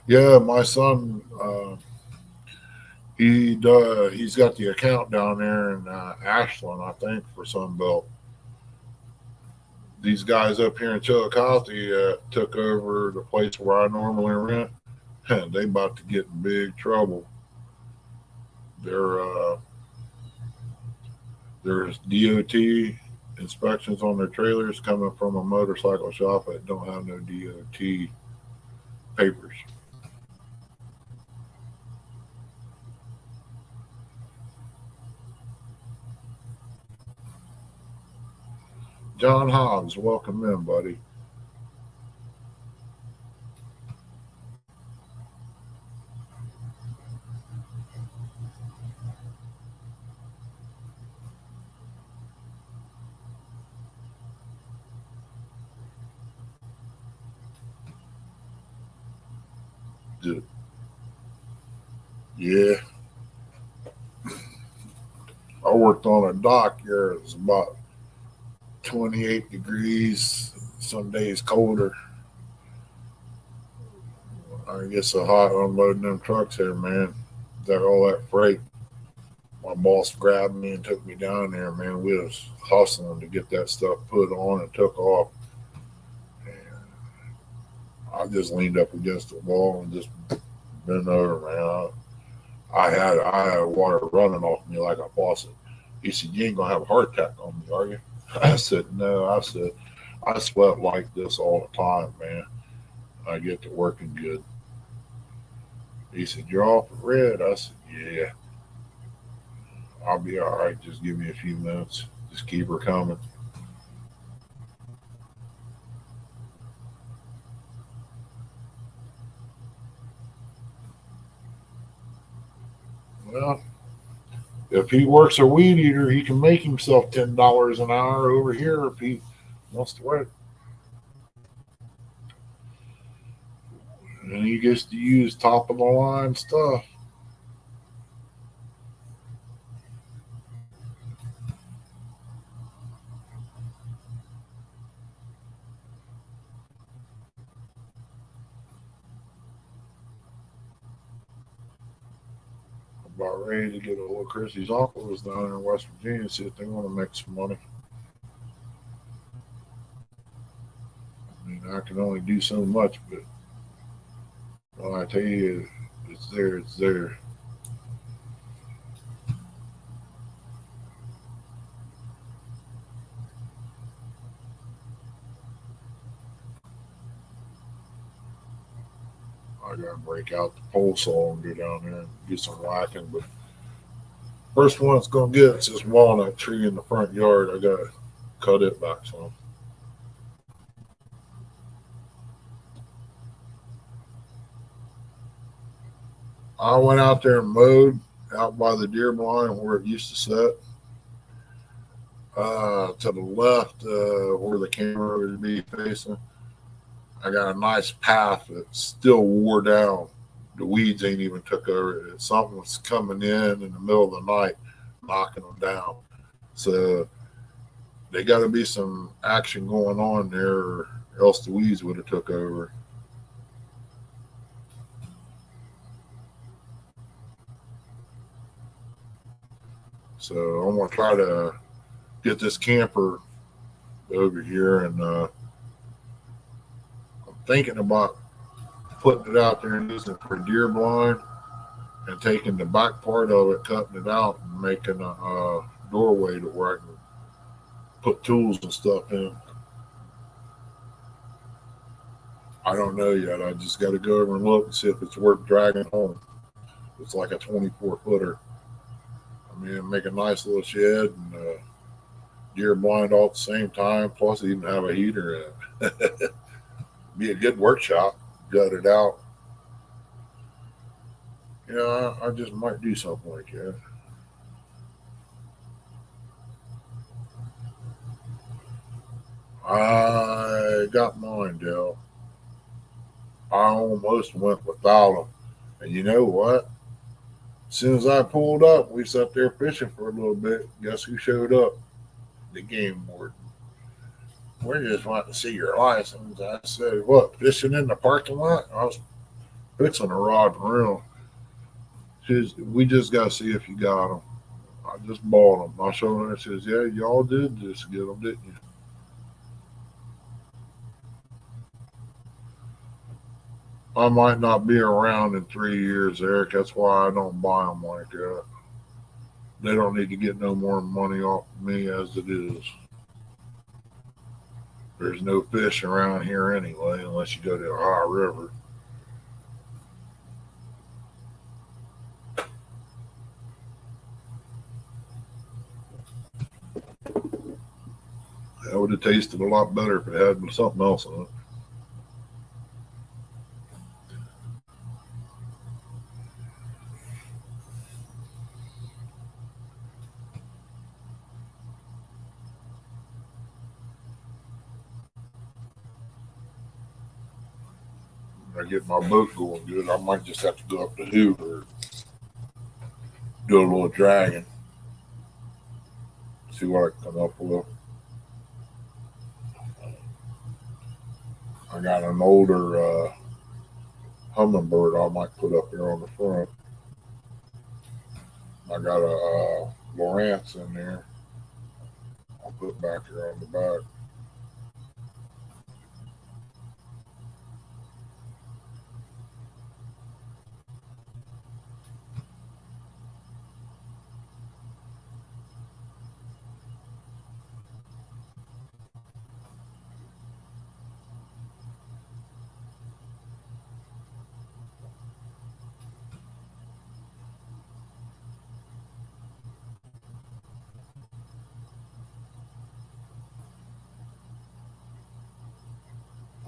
[SPEAKER 1] Yeah, my son, he's got the account down there in Ashland, I think, for Sunbelt. These guys up here in Chillicothe took over the place where I normally rent. They about to get in big trouble. There's DOT inspections on their trailers coming from a motorcycle shop that don't have no DOT papers. John Hobbs, welcome in, buddy. Yeah. I worked on a dock here. It was about 28 degrees, some days colder. I get so hot unloading them trucks here, man. Got all that freight. My boss grabbed me and took me down there, man. We was hustling to get that stuff put on and took off. And I just leaned up against the wall and just bent over, man. I had water running off me like a faucet. He said, "You ain't gonna have a heart attack on me, are you?" I said, "No." I said, "I sweat like this all the time, man. I get to working good." He said, "You're off red." I said, "Yeah. I'll be all right. Just give me a few minutes. Just keep her coming." Well, if he works a weed eater, he can make himself $10 an hour over here if he wants to work. And he gets to use top of the line stuff. About ready to get a little Chrissy's uncles down in West Virginia, see if they want to make some money. I mean, I can only do so much, but when I tell you it's there, it's there. I gotta break out the pole saw and go down there and do some whacking, but first one it's gonna get is this walnut tree in the front yard. I gotta cut it back some. I went out there and mowed out by the deer blind where it used to sit. To the left, where the camera would be facing, I got a nice path that's still wore down. The weeds ain't even took over it. Something was coming in the middle of the night, knocking them down. So they got to be some action going on there, or else the weeds would have took over. So I'm gonna try to get this camper over here, and I'm thinking about putting it out there and using it for deer blind, and taking the back part of it, cutting it out, and making a doorway to where I can put tools and stuff in. I don't know yet. I just got to go over and look and see if it's worth dragging home. It's like a 24-footer. I mean, make a nice little shed and deer blind all at the same time, plus even have a heater in it. Be a good workshop. Gut it out. Yeah, I just might do something like that. I got mine, Dale. I almost went without them. And you know what? As soon as I pulled up, we sat there fishing for a little bit. Guess who showed up? The game warden.
[SPEAKER 4] We just want to see your license.
[SPEAKER 1] I said, "What? Fishing in the parking lot?" I was fixing a rod and reel. We just got to see if you got them. I just bought them. I showed her and says, "Yeah, y'all did just get them, didn't you?" I might not be around in 3 years, Eric. That's why I don't buy them like that. They don't need to get no more money off of me as it is. There's no fish around here anyway, unless you go to a high river. That would have tasted a lot better if it had something else in it. When I get my boat going good, I might just have to go up to Hoover, do a little dragging, see what I come up with. I got an older hummingbird I might put up here on the front. I got a Lawrence in there. I'll put back here on the back.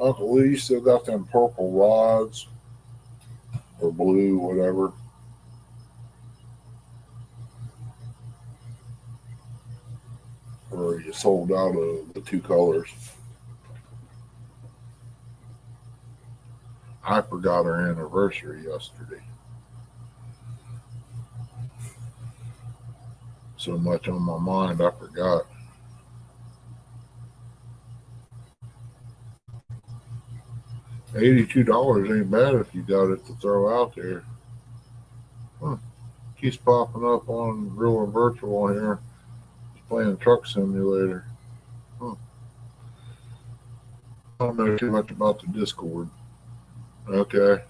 [SPEAKER 1] Uncle Lee, you still got them purple rods or blue, whatever. Or you sold out of the two colors. I forgot our anniversary yesterday. So much on my mind, I forgot. $82 ain't bad if you got it to throw out there. Keeps popping up on real and virtual here. He's playing Truck Simulator. I don't know too much about the Discord. Okay.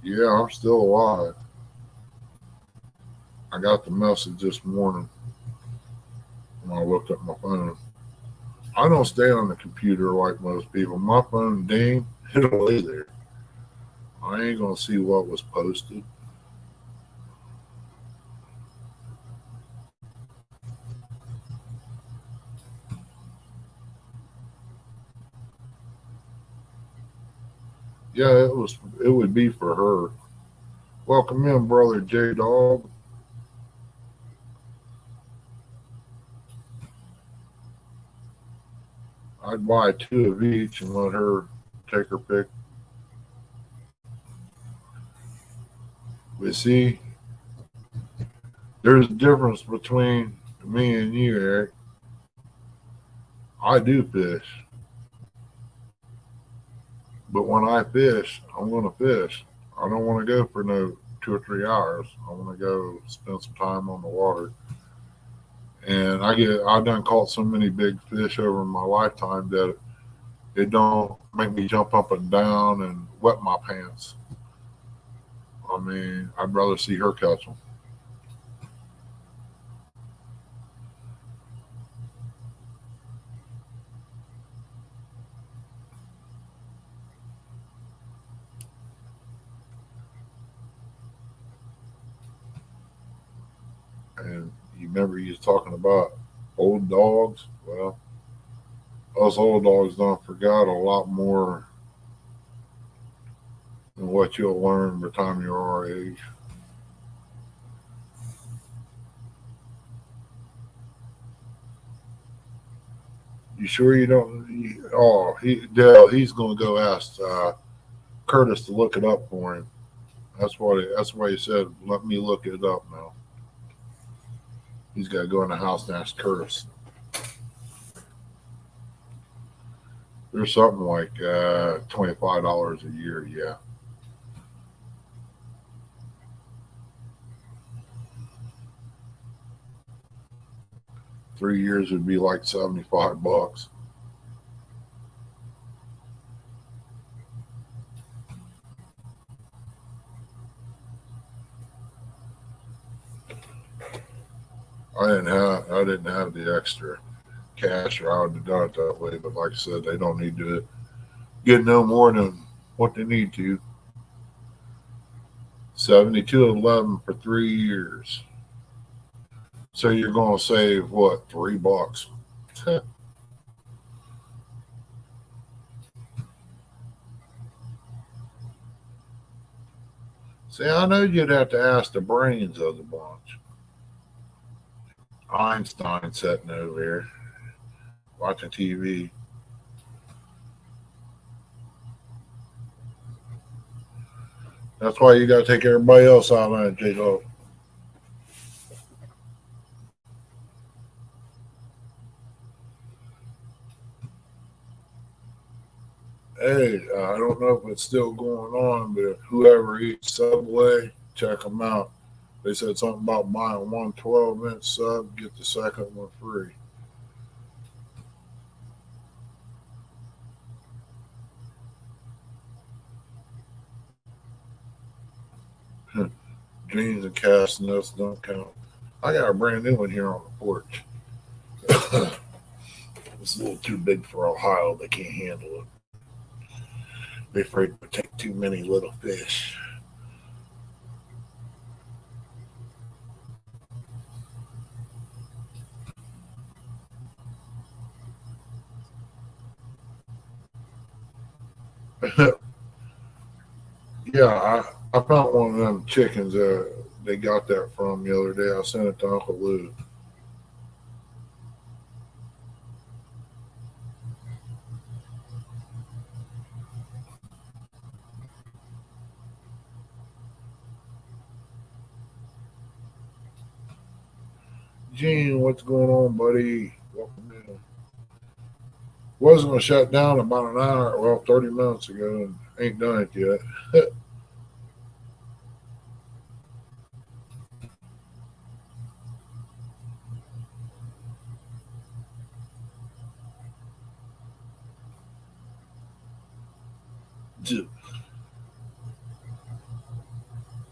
[SPEAKER 1] Yeah, I'm still alive. I got the message this morning when I looked at my phone. I don't stay on the computer like most people. My phone ding, it'll lay there. I ain't gonna see what was posted. Yeah, it would be for her. Welcome in, brother J Dog. I'd buy two of each and let her take her pick. But see, there's a difference between me and you, Eric. I do fish. But when I fish, I'm going to fish. I don't want to go for no 2 or 3 hours. I want to go spend some time on the water. And I done caught so many big fish over my lifetime that it don't make me jump up and down and wet my pants. I mean, I'd rather see her catch them. And you remember you was talking about old dogs? Well, us old dogs don't forget a lot more than what you'll learn by the time you're our age. You sure you don't? Dale, he's going to go ask Curtis to look it up for him. That's why he said, let me look it up now. He's got to go in the house and ask Curtis. There's something like $25 a year, yeah. $3 would be like $75. I didn't have the extra cash, or I would have done it that way. But like I said, they don't need to get no more than what they need to. 72.11 for 3 years. So you're going to save what, $3? See, I know you'd have to ask the brains of the bunch. Einstein sitting over here watching TV. That's why you got to take everybody else out on J-Dog. Hey, I don't know if it's still going on, but whoever eats Subway, check them out. They said something about buying one 12-inch sub, get the second one free. Jeans and cast nuts don't count. I got a brand new one here on the porch. It's a little too big for Ohio. They can't handle it. They're afraid to take too many little fish. Yeah, I found one of them chickens. They got that from the other day. I sent it to Uncle Lou. Gene, what's going on, buddy? Welcome in. Was going to shut down about an hour, well, 30 minutes ago, and ain't done it yet.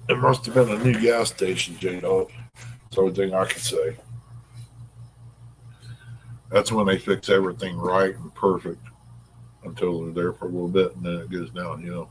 [SPEAKER 1] It must have been a new gas station, J-Dog. That's the only thing I can say. That's when they fix everything right and perfect until they're there for a little bit, and then it goes downhill.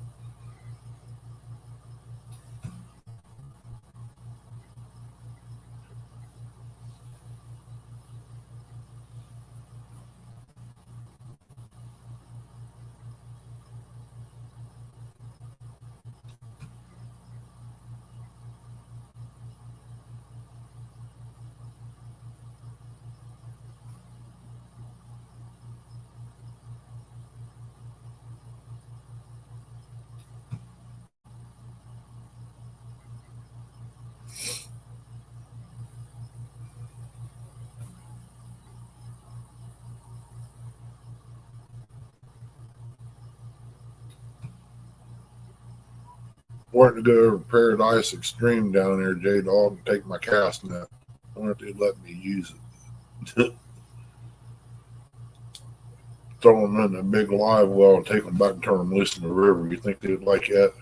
[SPEAKER 1] Wanting to go over Paradise Extreme down there, J-Dog, and take my cast net. I wonder if they'd let me use it. Throw them in a big live well and take them back and turn them loose in the river. You think they'd like that?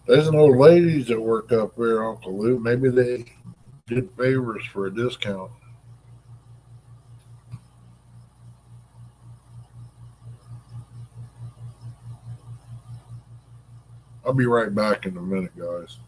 [SPEAKER 1] There's an old ladies that work up there, Uncle Lou. Maybe they did favors for a discount. I'll be right back in a minute, guys.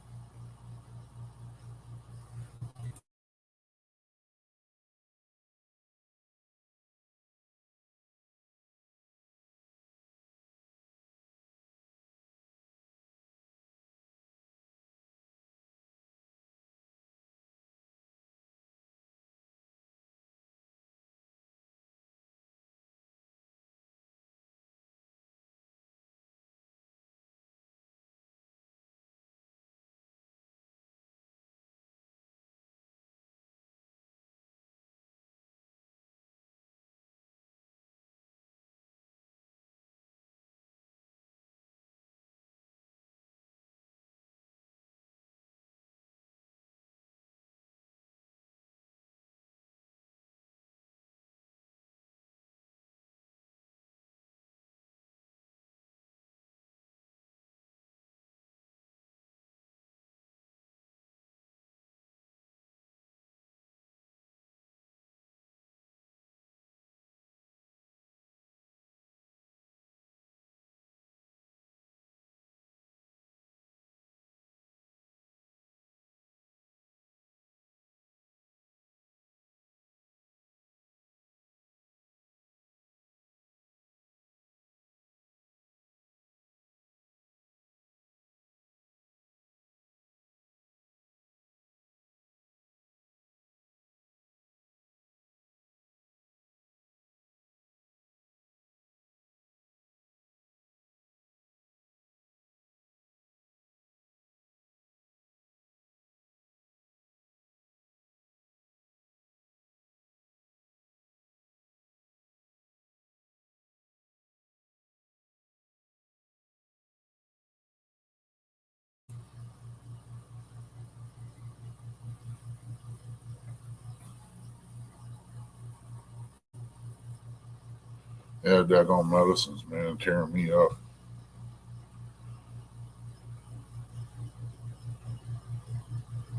[SPEAKER 1] Yeah, daggone medicines, man, tearing me up.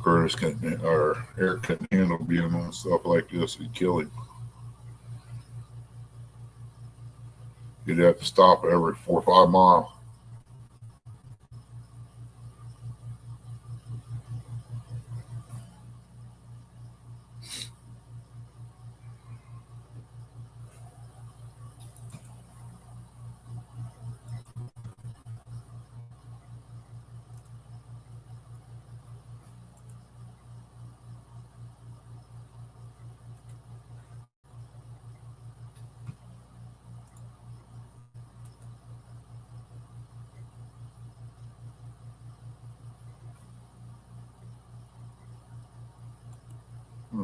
[SPEAKER 1] Curtis couldn't, or Eric couldn't handle being on stuff like this. It'd kill him. You'd have to stop every 4 or 5 miles. Hmm.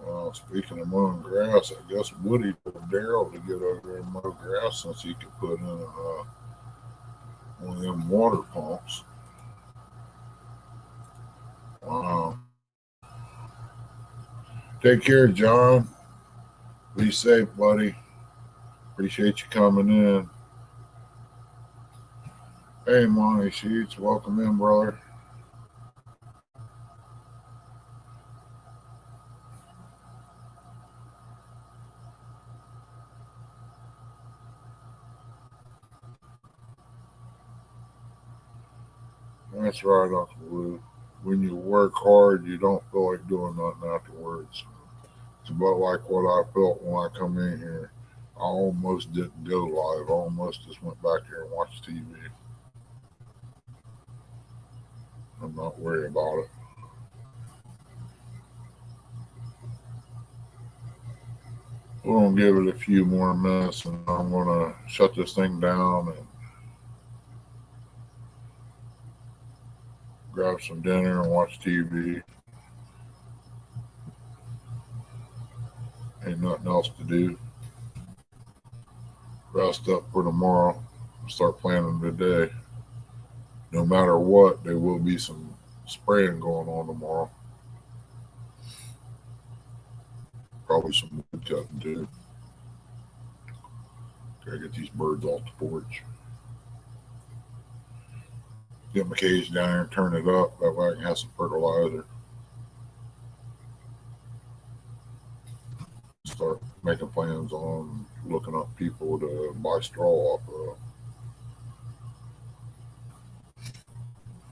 [SPEAKER 1] Well, speaking of mowing grass, I guess Woody told Daryl to get over there and mow grass since he could put in one of them water pumps. Wow. Take care, John. Be safe, buddy. Appreciate you coming in. Hey, Monty Sheets, welcome in, brother. That's right, Uncle Lou. When you work hard, you don't feel like doing nothing afterwards. It's about like what I felt when I come in here. I almost didn't go live. I almost just went back here and watched TV. I'm not worried about it. We're gonna give it a few more minutes, and I'm gonna shut this thing down and grab some dinner and watch TV. Ain't nothing else to do. Rest up for tomorrow. Start planning today. No matter what, there will be some spraying going on tomorrow. Probably some wood cutting too. Gotta get these birds off the porch. Get my cage down there and turn it up. That way I can have some fertilizer. Start making plans on looking up people to buy straw off of.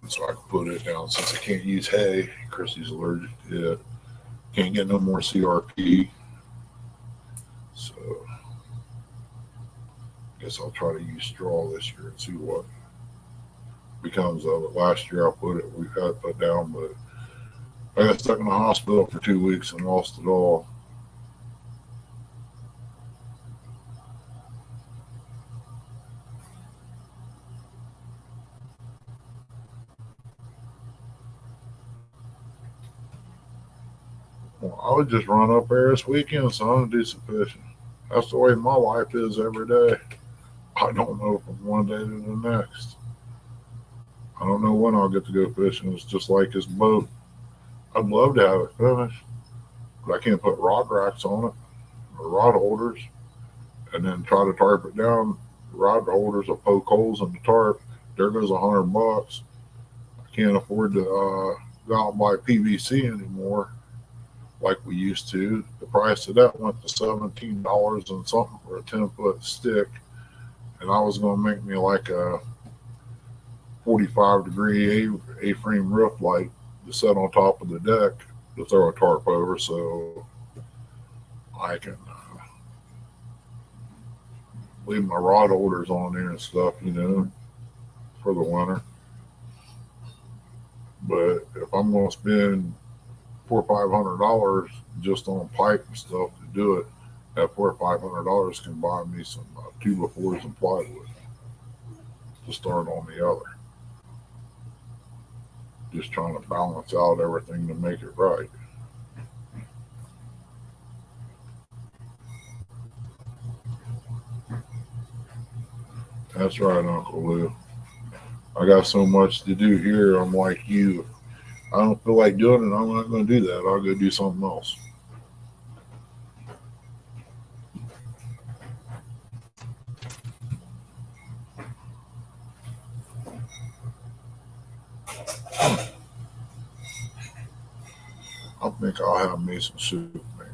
[SPEAKER 1] So I can put it down since I can't use hay. Chrissy's allergic to it. Can't get no more CRP. So I guess I'll try to use straw this year and see what becomes of it. Last year we had it put down, but I got stuck in the hospital for 2 weeks and lost it all. Well, I would just run up there this weekend, son, and do some fishing. That's the way my life is every day. I don't know from one day to the next. I don't know when I'll get to go fishing. It's just like this boat. I'd love to have it finished, but I can't put rod racks on it or rod holders and then try to tarp it down. Rod holders will poke holes in the tarp. There goes $100. I can't afford to go out and buy PVC anymore like we used to. The price of that went to $17 and something for a 10-foot stick, and I was going to make me like a 45-degree A-frame roof light to set on top of the deck to throw a tarp over so I can leave my rod holders on there and stuff, for the winter. But if I'm going to spend $400 or $500 just on pipe and stuff to do it, that $400 or $500 can buy me some 2x4s and plywood to start on the other. Just trying to balance out everything to make it right. That's right, Uncle Lou. I got so much to do here. I'm like you. I don't feel like doing it. I'm not going to do that. I'll go do something else. I think I'll have me some soup, man.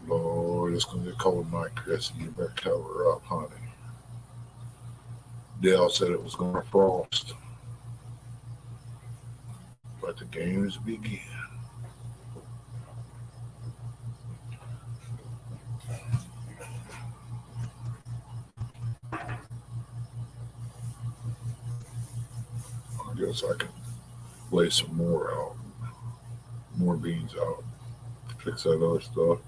[SPEAKER 1] Lord, it's going to get cold tonight, Chris. You better cover up, honey. Dale said it was going to frost. But the games begin. I guess I can lay some more out, more beans out, fix that other stuff.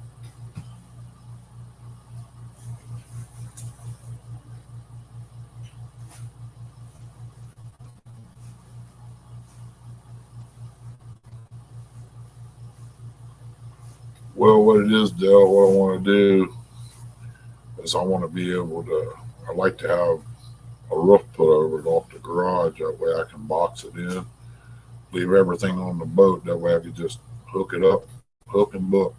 [SPEAKER 1] Well, what it is, Dale, what I want to do is I want to be able to, I like to have a roof put over it off the garage. That way I can box it in, leave everything on the boat. That way I can just hook it up, hook and book,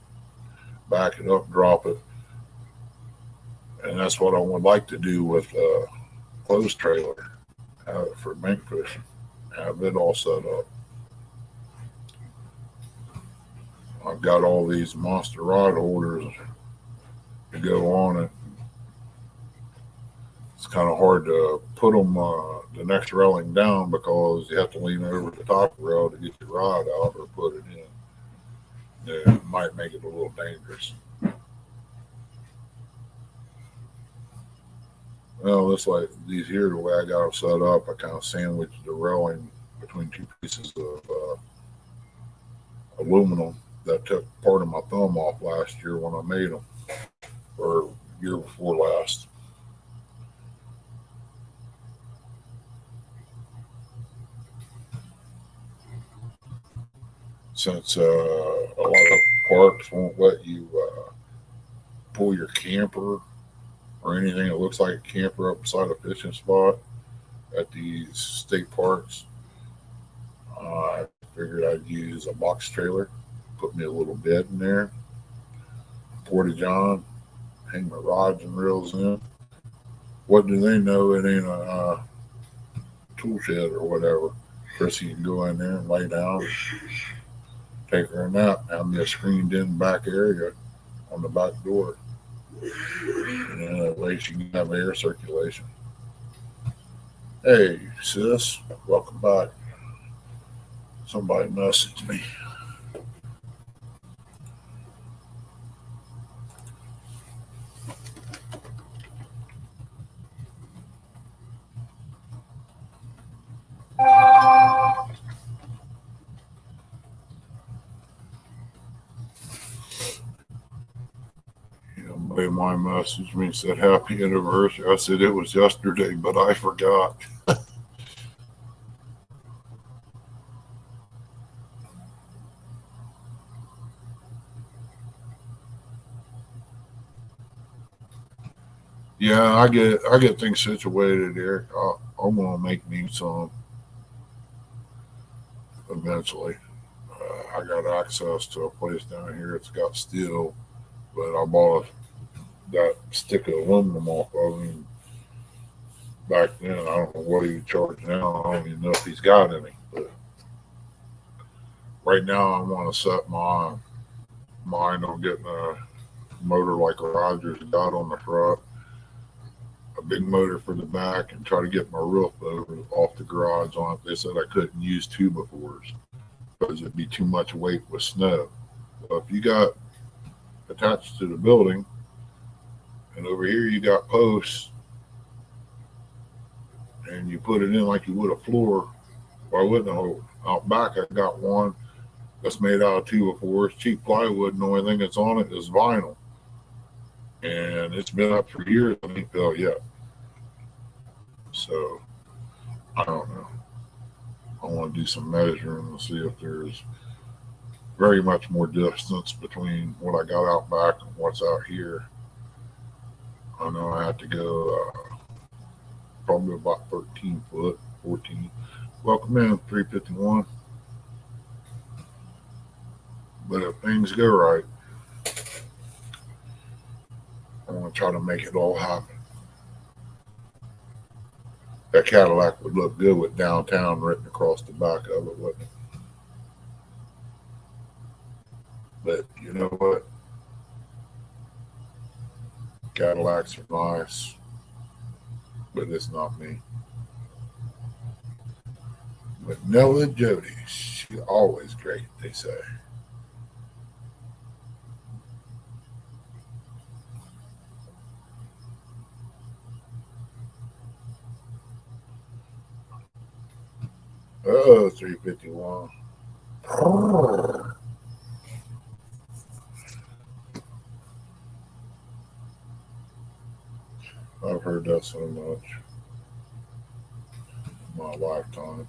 [SPEAKER 1] back it up, drop it. And that's what I would like to do with a closed trailer for bank fishing. Have it all set up. I've got all these monster rod holders to go on it. It's kind of hard to put them the next railing down because you have to lean over the top rail to get your rod out or put it in. It might make it a little dangerous. Well, it's like these here, the way I got them set up, I kind of sandwiched the railing between two pieces of aluminum that took part of my thumb off last year when I made them, or year before last. Since a lot of parks won't let you pull your camper or anything that looks like a camper up beside a fishing spot at these state parks, I figured I'd use a box trailer, put me a little bed in there, portage on, hang my rods and reels in. What do they know? It ain't a tool shed or whatever. Chrissy can go in there and lay down, take her a nap, have me a screened in back area on the back door. And then that way she can have air circulation. Hey, sis, welcome back. Somebody messaged me. Somebody might message me and said happy anniversary. I said it was yesterday, but I forgot. Yeah, I get things situated here. I'm gonna make me some eventually. I got access to a place down here. It's got steel, but I bought that stick of aluminum off of him back then. I don't know what he would charge now. I don't even know if he's got any. But right now, I want to set my mind on getting a motor like Roger's got on the front, a big motor for the back, and try to get my roof over off the garage on it. They said I couldn't use 2x4s because it'd be too much weight with snow. So if you got attached to the building, and over here you got posts, and you put it in like you would a floor, why wouldn't I? Out back I got one that's made out of 2x4s, cheap plywood, and the only thing that's on it is vinyl. And it's been up for years and ain't fell yet. So I don't know. I want to do some measuring and see if there's very much more distance between what I got out back and what's out here. I know I have to go probably about 13 foot, 14. Welcome in, 351. But if things go right, I want to try to make it all happen. That Cadillac would look good with downtown written across the back of it, wouldn't it? But you know what? Cadillacs are nice, but it's not me. But Nella Jody, she's always great, they say. Oh, 351. I've heard that so much in my lifetime.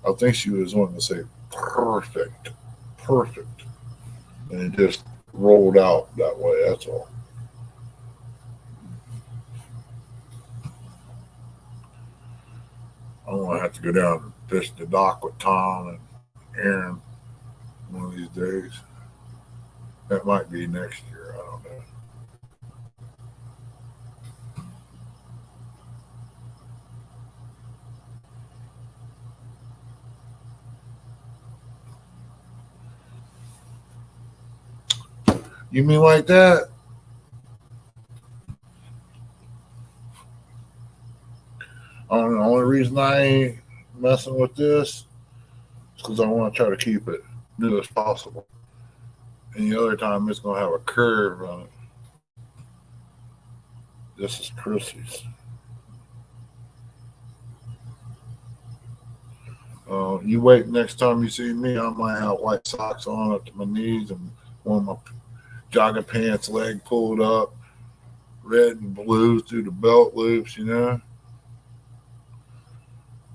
[SPEAKER 1] I think she was wanting to say perfect, perfect, and it just rolled out that way. That's all. I'm gonna have to go down and fish the dock with Tom and Aaron one of these days. That might be next year. I don't know. You mean like that? The only reason I ain't messing with this is because I want to try to keep it new as possible. and the other time it's going to have a curve on it. This is Chrissy's. You wait next time you see me, I might have white socks on up to my knees and one of my jogging pants leg pulled up, red and blue through the belt loops, you know.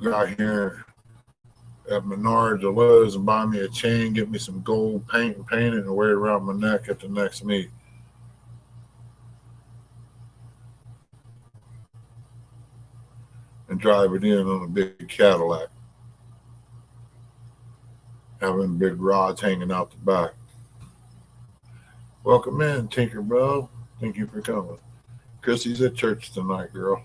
[SPEAKER 1] Go out here at Menards or Lowe's and buy me a chain, get me some gold paint and paint it and wear it around my neck at the next meet. And drive it in on a big Cadillac. Having big rods hanging out the back. Welcome in, Tinkerbell. Thank you for coming. Chrissy's at church tonight, girl.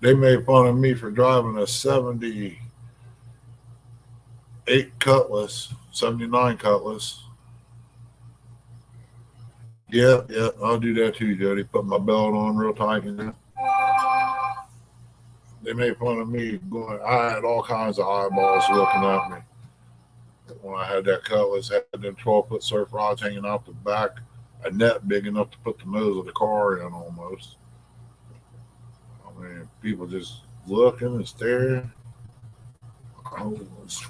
[SPEAKER 1] They made fun of me for driving a 78 Cutlass, 79 Cutlass. Yeah, I'll do that too, Jody. Put my belt on real tight, you know. They made fun of me going. I had all kinds of eyeballs looking at me when I had that Cutlass. Had them 12-foot surf rods hanging out the back, a net big enough to put the nose of the car in almost. I mean, people just looking and staring.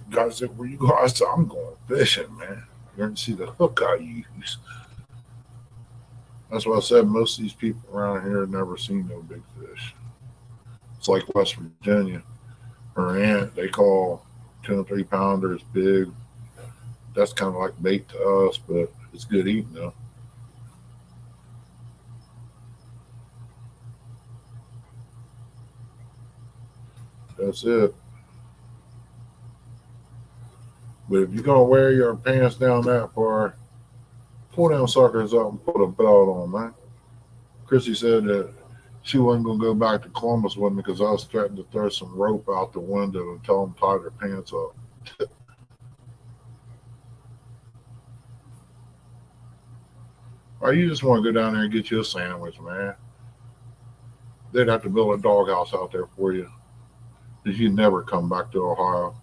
[SPEAKER 1] Guys said, "Where you going?" I said, "I'm going fishing, man. You're going to see the hook I use." That's why I said most of these people around here have never seen no big fish. It's like West Virginia. Her aunt, they call 2 and 3 pounders big. That's kind of like bait to us, but it's good eating though. That's it. But if you're gonna wear your pants down that far, pull them suckers up and put a belt on, man. Chrissy said that she wasn't gonna go back to Columbus with me because I was threatening to throw some rope out the window and tell them to tie their pants up. Or you just want to go down there and get you a sandwich, man. They'd have to build a doghouse out there for you. Because you'd never come back to Ohio.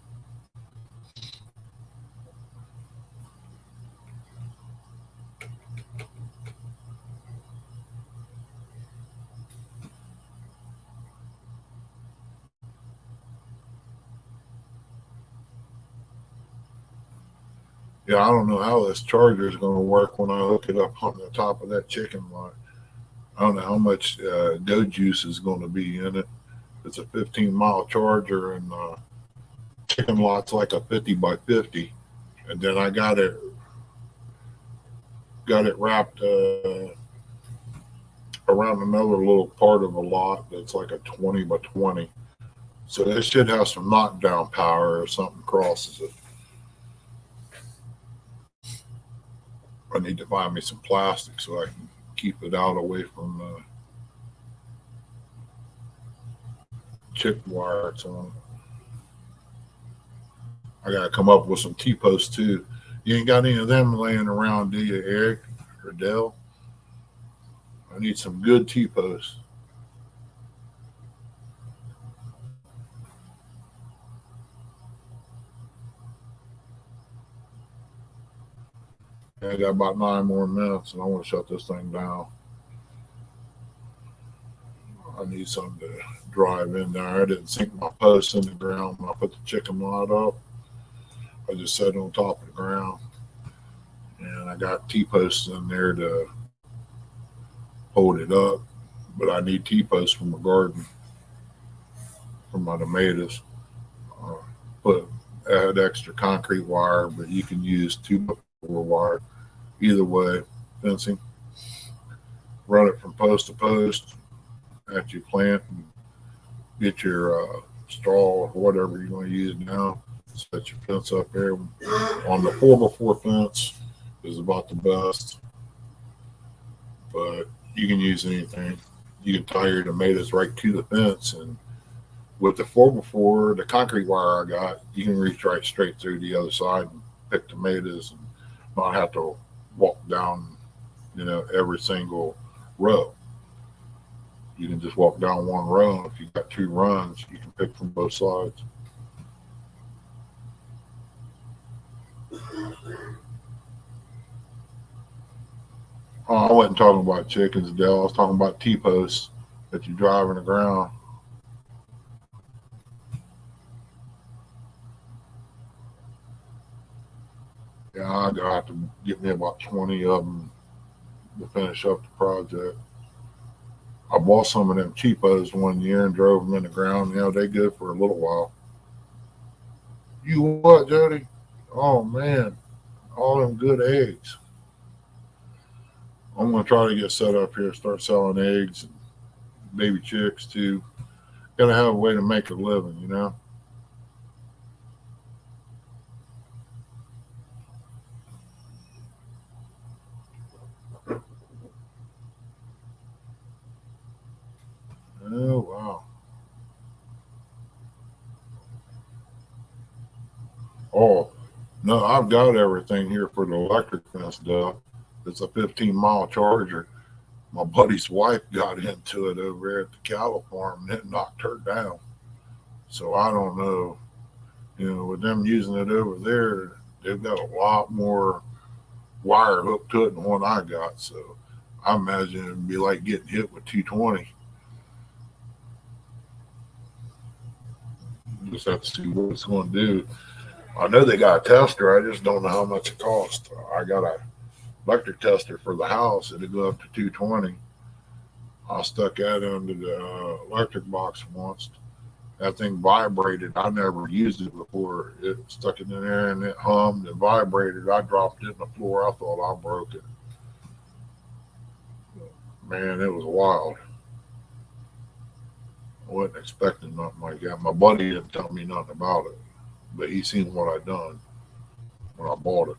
[SPEAKER 1] Yeah, I don't know how this charger is going to work when I hook it up on the top of that chicken lot. I don't know how much go juice is going to be in it. It's a 15-mile charger, and chicken lot's like a 50 by 50. And then I got it wrapped around another little part of a lot that's like a 20 by 20. So this should have some knockdown power if something crosses it. I need to buy me some plastic so I can keep it out away from chick wire it's on. I gotta come up with some T-posts too. You ain't got any of them laying around, do you, Eric or Dell? I need some good T-posts. I got about 9 more minutes and I want to shut this thing down. I need something to drive in there. I didn't sink my posts in the ground when I put the chicken lot up. I just set it on top of the ground. And I got T-posts in there to hold it up. But I need T-posts from my garden, from my tomatoes. I had extra concrete wire, but you can use 2x4 wire. Either way, fencing. Run it from post to post after you plant and get your straw or whatever you're going to use now. Set your fence up there. On the 4x4 fence is about the best, but you can use anything. You can tie your tomatoes right to the fence, and with the 4x4, the concrete wire I got, you can reach right straight through the other side and pick tomatoes and not have to walk down, every single row. You can just walk down one row, and if you've got 2 runs, you can pick from both sides. Oh, I wasn't talking about chickens, Dale. I was talking about T-posts that you drive in the ground. Yeah, I got to get me about 20 of them to finish up the project. I bought some of them cheapos one year and drove them in the ground. You know, they good for a little while. You what, Jody? Oh man, all them good eggs. I'm gonna try to get set up here, start selling eggs and baby chicks too. Gotta have a way to make a living, you know. Oh wow. Oh no, I've got everything here for the electric fence stuff. It's a 15-mile charger. My buddy's wife got into it over at the cattle farm and it knocked her down. So I don't know. You know, with them using it over there, they've got a lot more wire hooked to it than what I got. So I imagine it'd be like getting hit with 220. You just have to see what it's going to do. I know they got a tester. I just don't know how much it costs. I got a electric tester for the house. It'll go up to 220. I stuck that under the electric box once. That thing vibrated. I never used it before. It stuck it in there and it hummed and vibrated. I dropped it on the floor. I thought I broke it. Man, it was wild. I wasn't expecting nothing like that. My buddy didn't tell me nothing about it, but he seen what I done when I bought it.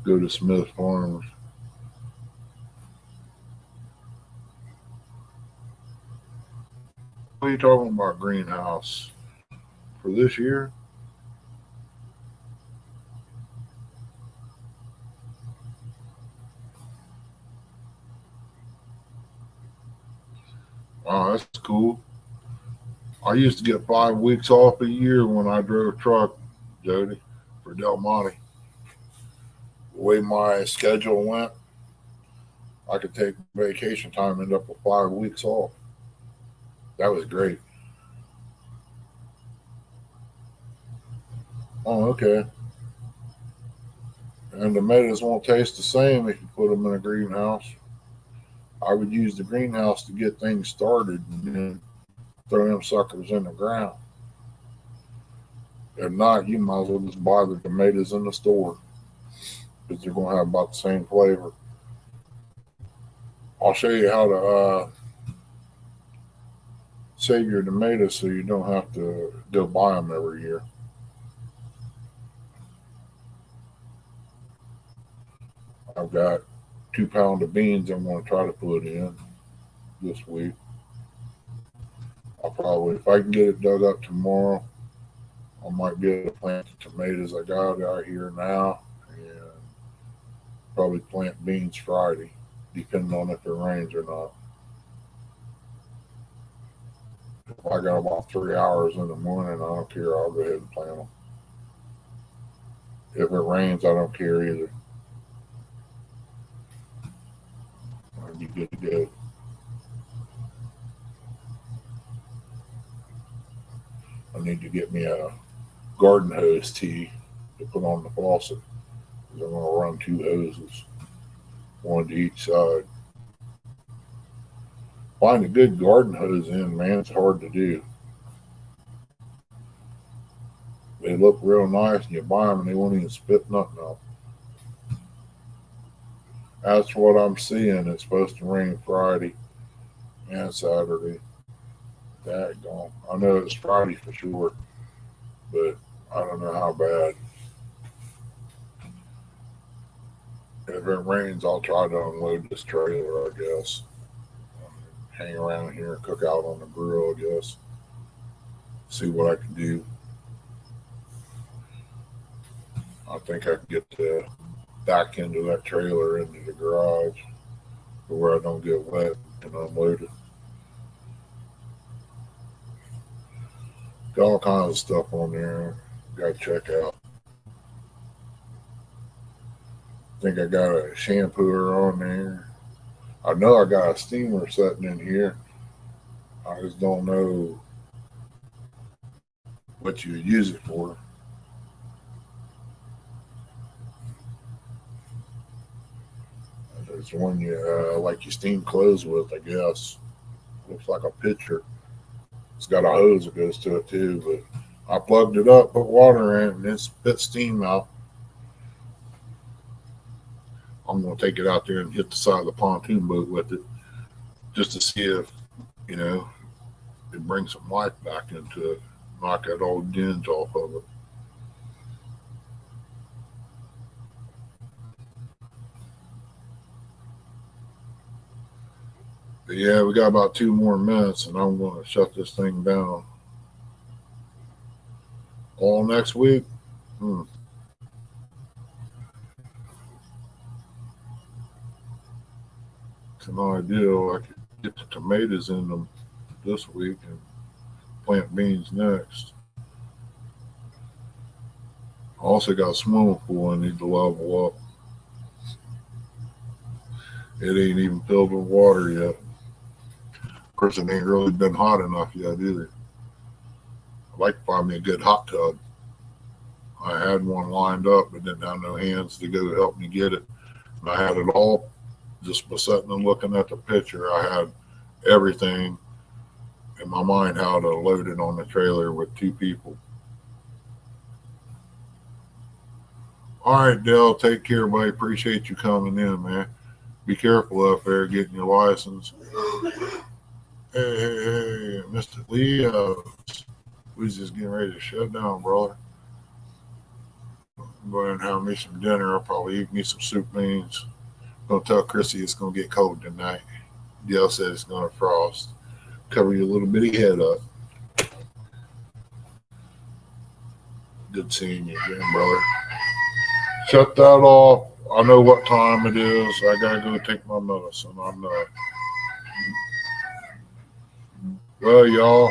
[SPEAKER 1] Go to Smith Farms. What are you talking about greenhouse for this year? Wow, that's cool. I used to get 5 weeks off a year when I drove a truck, Jody, for Del Monte. The way my schedule went, I could take vacation time and end up with 5 weeks off. That was great. Oh, okay. And the tomatoes won't taste the same if you put them in a greenhouse. I would use the greenhouse to get things started and then throw them suckers in the ground. If not, you might as well just buy the tomatoes in the store because they're going to have about the same flavor. I'll show you how to save your tomatoes so you don't have to go buy them every year. I've got 2 pounds of beans I'm going to try to put in this week. I'll probably, if I can get it dug up tomorrow, I might be able to plant the tomatoes I got out here now and probably plant beans Friday, depending on if it rains or not. If I got about 3 hours in the morning, I don't care. I'll go ahead and plant them. If it rains, I don't care either. I'll be good to go. I need to get me a garden hose tee to put on the faucet because I'm going to run 2 hoses, one to each side. Find a good garden hose in, man, it's hard to do. They look real nice and you buy them and they won't even spit nothing out. That's what I'm seeing. It's supposed to rain Friday and Saturday. Daggone. I know it's Friday for sure, but I don't know how bad. If it rains, I'll try to unload this trailer, I guess. Hang around here and cook out on the grill, I guess. See what I can do. I think I can get the back into that trailer into the garage where I don't get wet and unload it. Got all kinds of stuff on there. Got to check out. think I got a shampooer on there. I know I got a steamer sitting in here. I just don't know what you use it for. There's one you like you steam clothes with, I guess. Looks like a pitcher. It's got a hose that goes to it too, but I plugged it up, put water in, and it spit steam out. I'm gonna take it out there and hit the side of the pontoon boat with it, just to see if, you know, it brings some life back into it, knock that old dinge off of it. But yeah, we got about 2 more minutes, and I'm gonna shut this thing down. All next week. It's an idea. I could get the tomatoes in them this week and plant beans next. I also got a swimming pool I need to level up. It ain't even filled with water yet. Of course, it ain't really been hot enough yet either. I'd like to find me a good hot tub. I had one lined up, but didn't have no hands to go help me get it. And I had it all, just by sitting and looking at the picture, I had everything in my mind how to load it on the trailer with 2 people. All right, Dale, take care, buddy. Appreciate you coming in, man. Be careful up there getting your license. Hey, Mr. Leo. We was just getting ready to shut down, brother. I'm going to have me some dinner. I'll probably eat me some soup beans. I'm going to tell Chrissy it's going to get cold tonight. Dale said it's going to frost. Cover your little bitty head up. Good seeing you again, brother. Shut that off. I know what time it is. I got to go take my medicine. I know. Well, y'all,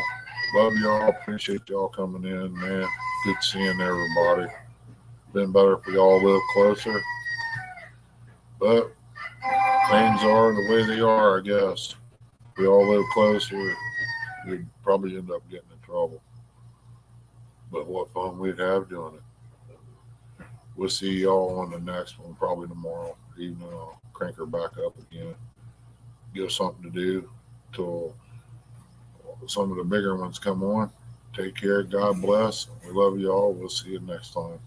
[SPEAKER 1] love y'all. Appreciate y'all coming in, man. Good seeing everybody. Been better if we all live closer. But things are the way they are, I guess. If we all live closer, we'd probably end up getting in trouble. But what fun we'd have doing it. We'll see y'all on the next one, probably tomorrow evening. I'll crank her back up again. Give us something to do till some of the bigger ones come on. Take care. God bless. We love you all. We'll see you next time.